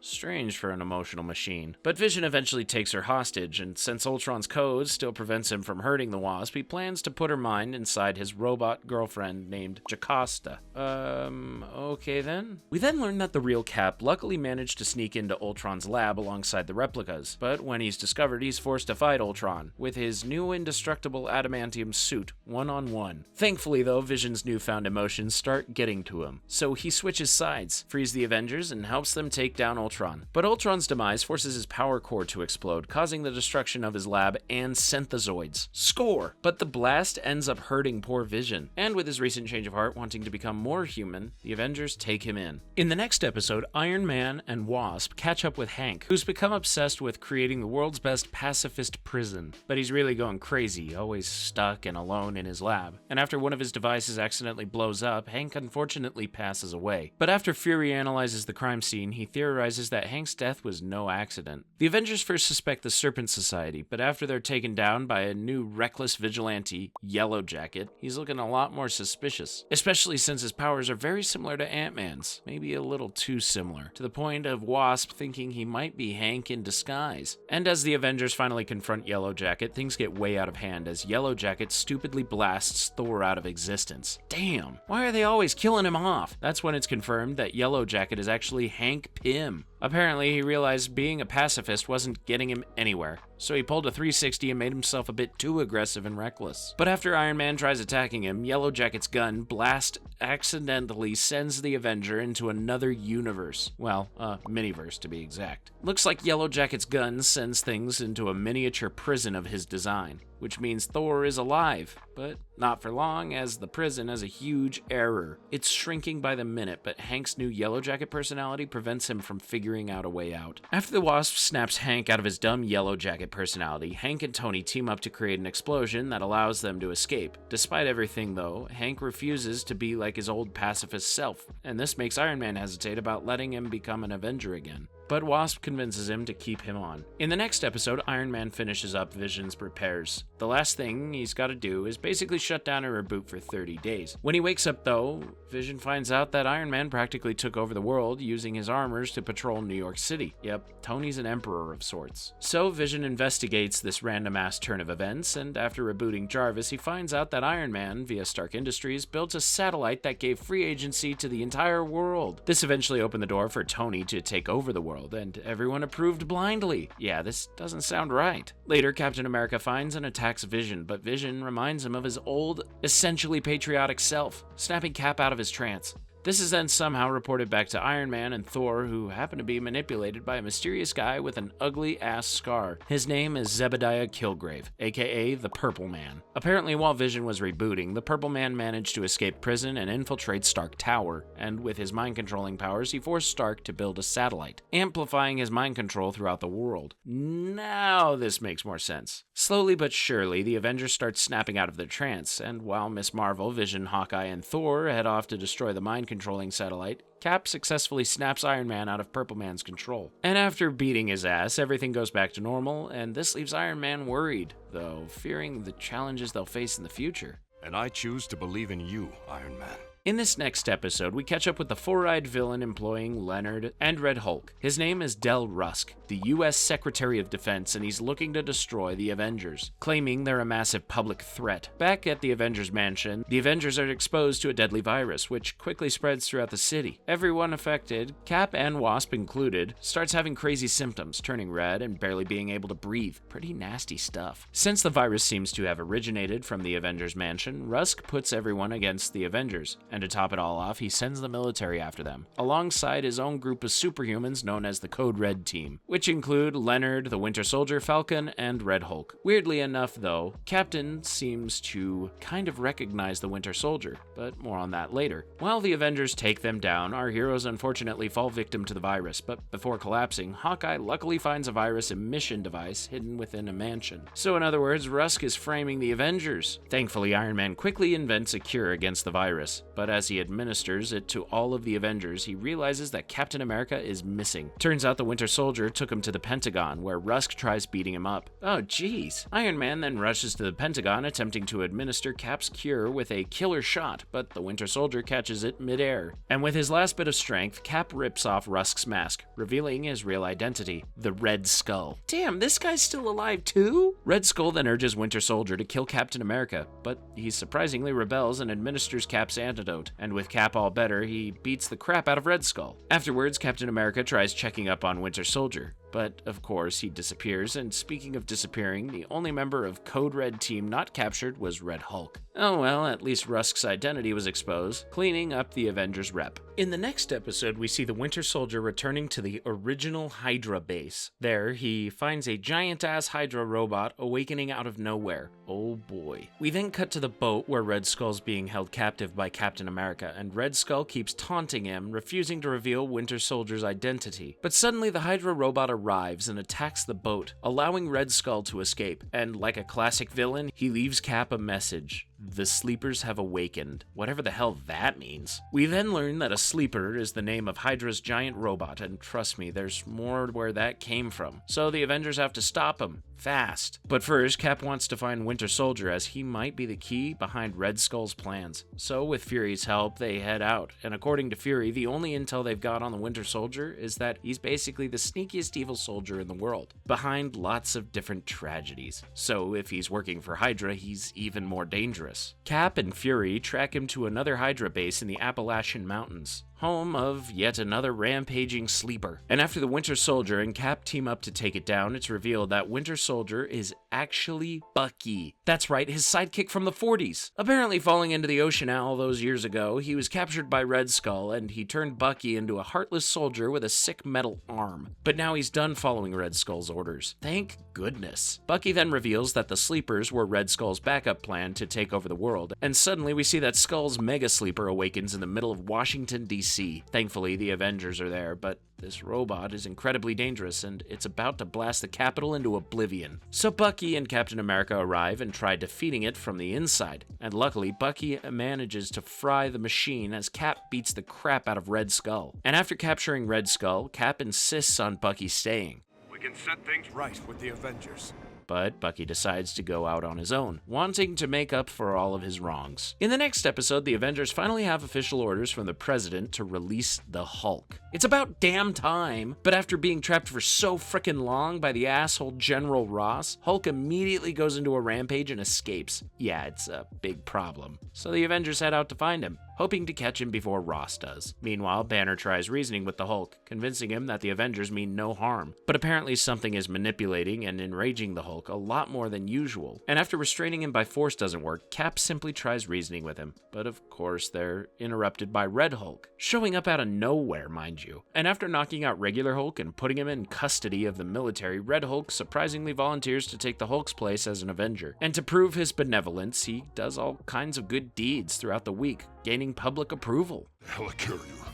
Strange for an emotional machine. But Vision eventually takes her hostage, and since Ultron's code still prevents him from hurting the Wasp, he plans to put her mind inside his robot girlfriend named Jocasta. Okay then? We then learn that the real Cap luckily managed to sneak into Ultron's lab alongside the replicas, but when he's discovered, he's forced to fight Ultron with his new indestructible adamantium suit, one-on-one. Thankfully though, Vision's newfound emotions start getting to him, so he switches sides, frees the Avengers, and helps them take down Ultron. But Ultron's demise forces his power core to explode, causing the destruction of his lab and synthezoids. Score! But the blast ends up hurting poor Vision, and with his recent change of heart wanting to become more human, the Avengers take him in. In the next episode, Iron Man and Wasp catch up with Hank, who's become obsessed with creating the world's best pacifist prison. But he's really going crazy, always stuck and alone in his lab. And after one of his devices accidentally blows up, Hank unfortunately passes away. But after Fury analyzes the crime scene, he he theorizes that Hank's death was no accident. The Avengers first suspect the Serpent Society, but after they're taken down by a new reckless vigilante, Yellowjacket, he's looking a lot more suspicious, especially since his powers are very similar to Ant-Man's, maybe a little too similar, to the point of Wasp thinking he might be Hank in disguise. And as the Avengers finally confront Yellowjacket, things get way out of hand as Yellowjacket stupidly blasts Thor out of existence. Damn, why are they always killing him off? That's when it's confirmed that Yellowjacket is actually Hank Pym. Apparently, he realized being a pacifist wasn't getting him anywhere, so he pulled a 360 and made himself a bit too aggressive and reckless. But after Iron Man tries attacking him, Yellowjacket's gun blast accidentally sends the Avenger into another universe. Well, miniverse to be exact. Looks like Yellowjacket's gun sends things into a miniature prison of his design, which means Thor is alive, but not for long, as the prison has a huge error. It's shrinking by the minute, but Hank's new Yellowjacket personality prevents him from figuring out a way out. After the Wasp snaps Hank out of his dumb Yellowjacket personality, Hank and Tony team up to create an explosion that allows them to escape. Despite everything, though, Hank refuses to be like his old pacifist self, and this makes Iron Man hesitate about letting him become an Avenger again. But Wasp convinces him to keep him on. In the next episode, Iron Man finishes up Vision's repairs. The last thing he's got to do is basically shut down a reboot for 30 days. When he wakes up, though, Vision finds out that Iron Man practically took over the world using his armors to patrol New York City. Yep, Tony's an emperor of sorts. So Vision investigates this random-ass turn of events, and after rebooting Jarvis, he finds out that Iron Man, via Stark Industries, built a satellite that gave free agency to the entire world. This eventually opened the door for Tony to take over the world, and everyone approved blindly. Yeah, this doesn't sound right. Later, Captain America finds and attacks Vision, but Vision reminds him of his old, essentially patriotic self, snapping Cap out of his trance. This is then somehow reported back to Iron Man and Thor, who happen to be manipulated by a mysterious guy with an ugly-ass scar. His name is Zebediah Killgrave, aka the Purple Man. Apparently, while Vision was rebooting, the Purple Man managed to escape prison and infiltrate Stark Tower, and with his mind-controlling powers, he forced Stark to build a satellite, amplifying his mind control throughout the world. Now this makes more sense. Slowly but surely, the Avengers start snapping out of their trance, and while Miss Marvel, Vision, Hawkeye, and Thor head off to destroy the mind-controlling satellite, Cap successfully snaps Iron Man out of Purple Man's control. And after beating his ass, everything goes back to normal, and this leaves Iron Man worried, though fearing the challenges they'll face in the future. And I choose to believe in you, Iron Man. In this next episode, we catch up with the four-eyed villain employing Leonard and Red Hulk. His name is Del Rusk, the U.S. Secretary of Defense, and he's looking to destroy the Avengers, claiming they're a massive public threat. Back at the Avengers mansion, the Avengers are exposed to a deadly virus, which quickly spreads throughout the city. Everyone affected, Cap and Wasp included, starts having crazy symptoms, turning red and barely being able to breathe. Pretty nasty stuff. Since the virus seems to have originated from the Avengers mansion, Rusk puts everyone against the Avengers. And to top it all off, he sends the military after them, alongside his own group of superhumans known as the Code Red Team, which include Leonard, the Winter Soldier, Falcon, and Red Hulk. Weirdly enough, though, Captain seems to kind of recognize the Winter Soldier, but more on that later. While the Avengers take them down, our heroes unfortunately fall victim to the virus, but before collapsing, Hawkeye luckily finds a virus emission device hidden within a mansion. So in other words, Rusk is framing the Avengers. Thankfully, Iron Man quickly invents a cure against the virus, but as he administers it to all of the Avengers, he realizes that Captain America is missing. Turns out the Winter Soldier took him to the Pentagon, where Rusk tries beating him up. Oh jeez. Iron Man then rushes to the Pentagon, attempting to administer Cap's cure with a killer shot, but the Winter Soldier catches it midair. And with his last bit of strength, Cap rips off Rusk's mask, revealing his real identity, the Red Skull. Damn, this guy's still alive too? Red Skull then urges Winter Soldier to kill Captain America, but he surprisingly rebels and administers Cap's antidote. And with Cap all better, he beats the crap out of Red Skull. Afterwards, Captain America tries checking up on Winter Soldier, but of course he disappears, and speaking of disappearing, the only member of Code Red Team not captured was Red Hulk. Oh well, at least Rusk's identity was exposed, cleaning up the Avengers rep. In the next episode, we see the Winter Soldier returning to the original Hydra base. There, he finds a giant-ass Hydra robot awakening out of nowhere. Oh boy. We then cut to the boat where Red Skull's being held captive by Captain America, and Red Skull keeps taunting him, refusing to reveal Winter Soldier's identity. But suddenly the Hydra robot arrives and attacks the boat, allowing Red Skull to escape, and like a classic villain, he leaves Cap a message. the sleepers have awakened, whatever the hell that means. We then learn that a sleeper is the name of Hydra's giant robot, and trust me, there's more where that came from. So the Avengers have to stop him. Fast. But first, Cap wants to find Winter Soldier, as he might be the key behind Red Skull's plans. So with Fury's help, they head out, and according to Fury, the only intel they've got on the Winter Soldier is that he's basically the sneakiest evil soldier in the world, behind lots of different tragedies. So if he's working for Hydra, he's even more dangerous. Cap and Fury track him to another Hydra base in the Appalachian Mountains, home of yet another rampaging sleeper. And after the Winter Soldier and Cap team up to take it down, it's revealed that Winter Soldier is actually Bucky. That's right, his sidekick from the 40s. Apparently falling into the ocean all those years ago, he was captured by Red Skull, and he turned Bucky into a heartless soldier with a sick metal arm. But now he's done following Red Skull's orders. Thank goodness. Bucky then reveals that the sleepers were Red Skull's backup plan to take over the world, and suddenly we see that Skull's mega sleeper awakens in the middle of Washington, D.C. Thankfully, the Avengers are there, but this robot is incredibly dangerous, and it's about to blast the Capitol into oblivion. So Bucky and Captain America arrive and try defeating it from the inside, and luckily Bucky manages to fry the machine as Cap beats the crap out of Red Skull. And after capturing Red Skull, Cap insists on Bucky staying. We can set things right with the Avengers. But Bucky decides to go out on his own, wanting to make up for all of his wrongs. In the next episode, the Avengers finally have official orders from the President to release the Hulk. It's about damn time, but after being trapped for so frickin' long by the asshole General Ross, Hulk immediately goes into a rampage and escapes. Yeah, it's a big problem. So the Avengers head out to find him, hoping to catch him before Ross does. Meanwhile, Banner tries reasoning with the Hulk, convincing him that the Avengers mean no harm. But apparently something is manipulating and enraging the Hulk a lot more than usual. And after restraining him by force doesn't work, Cap simply tries reasoning with him. But of course, they're interrupted by Red Hulk, showing up out of nowhere, mind you. And after knocking out regular Hulk and putting him in custody of the military, Red Hulk surprisingly volunteers to take the Hulk's place as an Avenger. And to prove his benevolence, he does all kinds of good deeds throughout the week, gaining public approval. Hell, I'll kill you.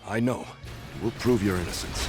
I know. We'll prove your innocence.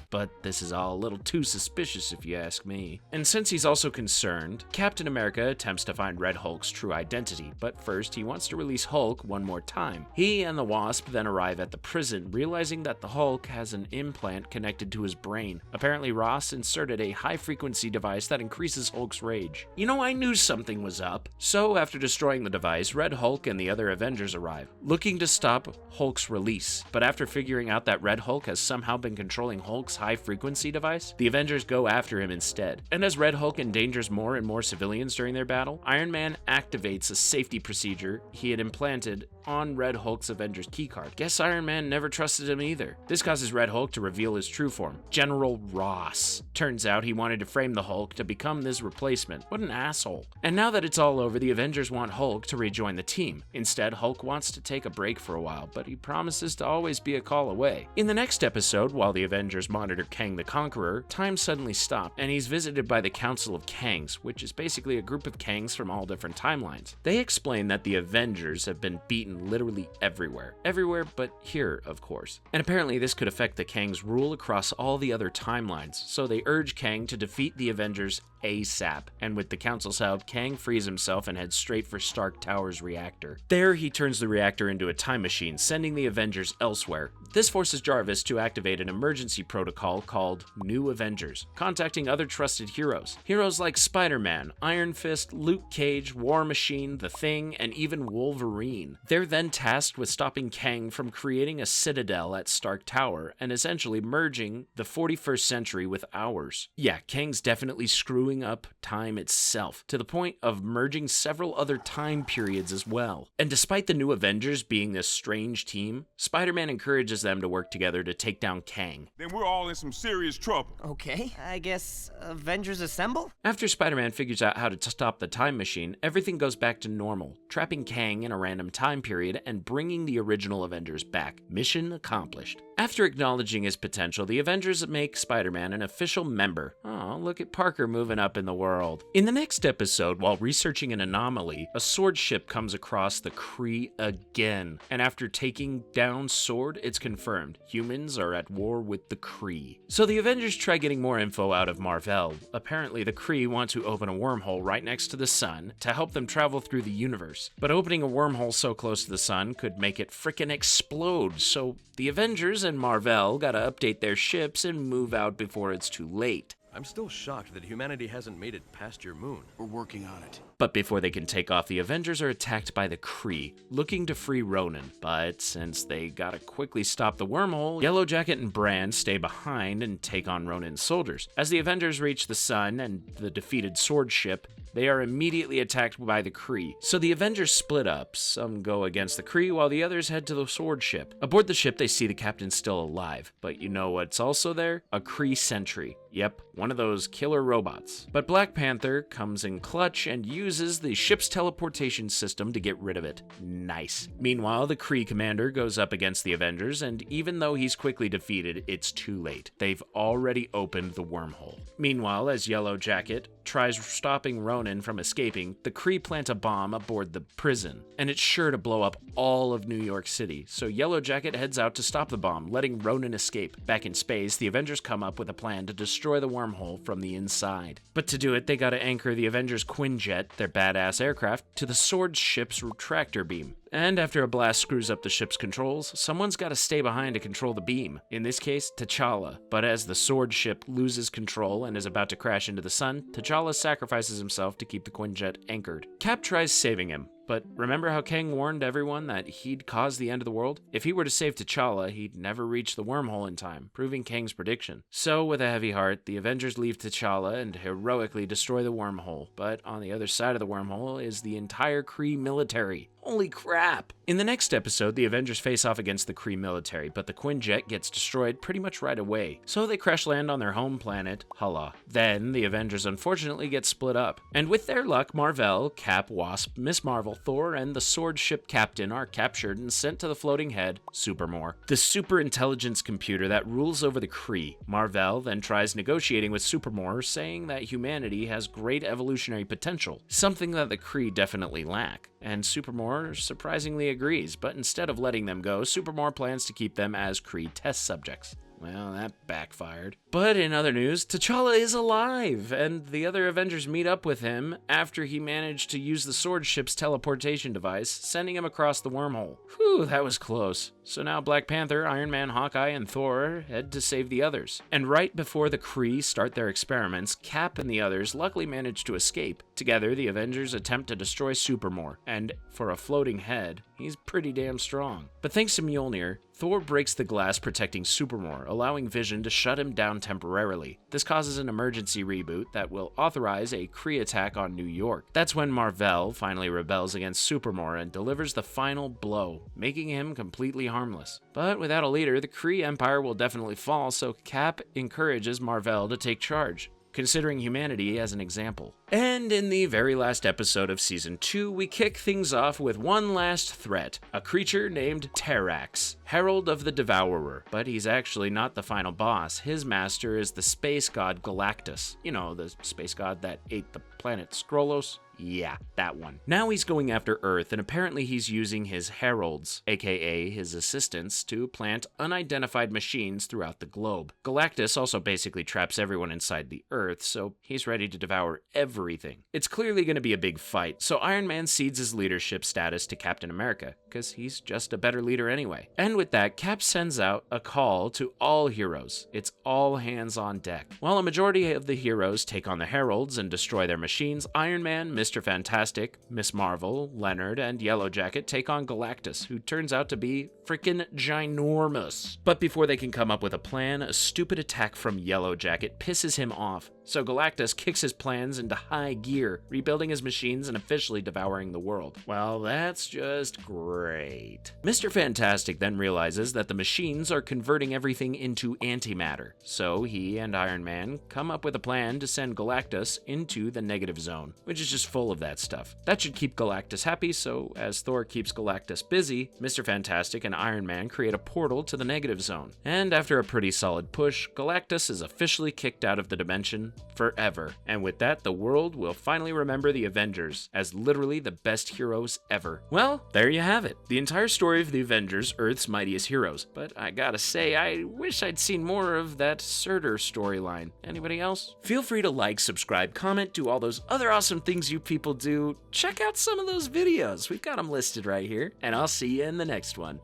But this is all a little too suspicious if you ask me. And since he's also concerned, Captain America attempts to find Red Hulk's true identity, but first he wants to release Hulk one more time. He and the Wasp then arrive at the prison, realizing that the Hulk has an implant connected to his brain. Apparently Ross inserted a high-frequency device that increases Hulk's rage. You know, I knew something was up. So after destroying the device, Red Hulk and the other Avengers arrive, looking to stop Hulk's release. But after figuring out that Red Hulk has somehow been controlling Hulk's high-frequency device, the Avengers go after him instead. And as Red Hulk endangers more and more civilians during their battle, Iron Man activates a safety procedure he had implanted on Red Hulk's Avengers keycard. Guess Iron Man never trusted him either. This causes Red Hulk to reveal his true form, General Ross. Turns out he wanted to frame the Hulk to become this replacement. What an asshole. And now that it's all over, the Avengers want Hulk to rejoin the team. Instead, Hulk wants to take a break for a while, but he promises to always be a call away. In the next episode, while the Avengers monitor Kang the Conqueror, time suddenly stops, and he's visited by the Council of Kangs, which is basically a group of Kangs from all different timelines. They explain that the Avengers have been beaten literally everywhere. Everywhere but here, of course. And apparently this could affect the Kang's rule across all the other timelines, so they urge Kang to defeat the Avengers ASAP. And with the Council's help, Kang frees himself and heads straight for Stark Tower's reactor. There, he turns the reactor into a time machine, sending the Avengers elsewhere. This forces Jarvis to activate an emergency protocol called New Avengers, contacting other trusted heroes. Heroes like Spider-Man, Iron Fist, Luke Cage, War Machine, The Thing, and even Wolverine. They're then tasked with stopping Kang from creating a citadel at Stark Tower and essentially merging the 41st century with ours. Yeah, Kang's definitely screwing up time itself, to the point of merging several other time periods as well. And despite the New Avengers being this strange team, Spider-Man encourages them to work together to take down Kang. Then we're all in some serious trouble. Okay, I guess Avengers Assemble? After Spider-Man figures out how to stop the time machine, everything goes back to normal, trapping Kang in a random time period period and bringing the original Avengers back. Mission accomplished. After acknowledging his potential, the Avengers make Spider-Man an official member. Oh, look at Parker moving up in the world. In the next episode, while researching an anomaly, a sword ship comes across the Kree again. And after taking down Sword, it's confirmed humans are at war with the Kree. So the Avengers try getting more info out of Mar-Vell. Apparently, the Kree want to open a wormhole right next to the sun to help them travel through the universe. But opening a wormhole so close to the sun could make it frickin' explode, so the Avengers and Mar-Vell gotta update their ships and move out before it's too late. I'm still shocked that humanity hasn't made it past your moon. We're working on it. But before they can take off, the Avengers are attacked by the Kree, looking to free Ronan. But since they gotta quickly stop the wormhole, Yellowjacket and Brand stay behind and take on Ronan's soldiers. As the Avengers reach the sun and the defeated sword ship, they are immediately attacked by the Kree. So the Avengers split up. Some go against the Kree while the others head to the sword ship. Aboard the ship, they see the captain still alive. But you know what's also there? A Kree sentry. Yep, one of those killer robots. But Black Panther comes in clutch and uses the ship's teleportation system to get rid of it. Nice. Meanwhile, the Kree commander goes up against the Avengers, and even though he's quickly defeated, it's too late. They've already opened the wormhole. Meanwhile, as Yellowjacket tries stopping Ronan from escaping, the Kree plant a bomb aboard the prison, and it's sure to blow up all of New York City, so Yellowjacket heads out to stop the bomb, letting Ronan escape. Back in space, the Avengers come up with a plan to destroy the wormhole from the inside. But to do it, they gotta anchor the Avengers Quinjet, their badass aircraft, to the sword ship's retractor beam. And after a blast screws up the ship's controls, someone's got to stay behind to control the beam. In this case, T'Challa. But as the sword ship loses control and is about to crash into the sun, T'Challa sacrifices himself to keep the Quinjet anchored. Cap tries saving him. But remember how Kang warned everyone that he'd cause the end of the world? If he were to save T'Challa, he'd never reach the wormhole in time, proving Kang's prediction. So, with a heavy heart, the Avengers leave T'Challa and heroically destroy the wormhole. But on the other side of the wormhole is the entire Kree military. Holy crap! In the next episode, the Avengers face off against the Kree military, but the Quinjet gets destroyed pretty much right away. So they crash land on their home planet, Hala. Then, the Avengers unfortunately get split up. And with their luck, Mar-Vell, Cap, Wasp, Miss Marvel, Thor, and the sword ship captain are captured and sent to the floating head, Supermore, the super intelligence computer that rules over the Kree. Mar-Vell then tries negotiating with Supermore, saying that humanity has great evolutionary potential, something that the Kree definitely lack. And Supermore surprisingly agrees, but instead of letting them go, Supermore plans to keep them as Kree test subjects. Well, that backfired. But in other news, T'Challa is alive, and the other Avengers meet up with him after he managed to use the sword ship's teleportation device, sending him across the wormhole. Whew, that was close. So now Black Panther, Iron Man, Hawkeye, and Thor head to save the others. And right before the Kree start their experiments, Cap and the others luckily manage to escape. Together, the Avengers attempt to destroy Supermore, and for a floating head, he's pretty damn strong. But thanks to Mjolnir, Thor breaks the glass protecting Supermore, allowing Vision to shut him down temporarily. This causes an emergency reboot that will authorize a Kree attack on New York. That's when Mar-Vell finally rebels against Supermore and delivers the final blow, making him completely harmless. But without a leader, the Kree Empire will definitely fall, so Cap encourages Mar-Vell to take charge, considering humanity as an example. And in the very last episode of Season 2, we kick things off with one last threat, a creature named Terrax, Herald of the Devourer. But he's actually not the final boss. His master is the space god Galactus. You know, the space god that ate the planet Skrullos. Yeah, that one. Now he's going after Earth, and apparently he's using his heralds, aka his assistants, to plant unidentified machines throughout the globe. Galactus also basically traps everyone inside the Earth, so he's ready to devour everything. It's clearly going to be a big fight, so Iron Man cedes his leadership status to Captain America, because he's just a better leader anyway. And with that, Cap sends out a call to all heroes. It's all hands on deck. While a majority of the heroes take on the heralds and destroy their machines, Iron Man, Mr. Fantastic, Miss Marvel, Leonard, and Yellowjacket take on Galactus, who turns out to be freaking ginormous. But before they can come up with a plan, a stupid attack from Yellowjacket pisses him off. So Galactus kicks his plans into high gear, rebuilding his machines and officially devouring the world. Well, that's just great. Mr. Fantastic then realizes that the machines are converting everything into antimatter. So he and Iron Man come up with a plan to send Galactus into the negative zone, which is just full of that stuff. That should keep Galactus happy, so as Thor keeps Galactus busy, Mr. Fantastic and Iron Man create a portal to the negative zone. And after a pretty solid push, Galactus is officially kicked out of the dimension forever. And with that, the world will finally remember the Avengers as literally the best heroes ever. Well, there you have it. The entire story of the Avengers, Earth's Mightiest Heroes. But I gotta say, I wish I'd seen more of that Surtur storyline. Anybody else? Feel free to like, subscribe, comment, do all those other awesome things you people do. Check out some of those videos. We've got them listed right here. And I'll see you in the next one.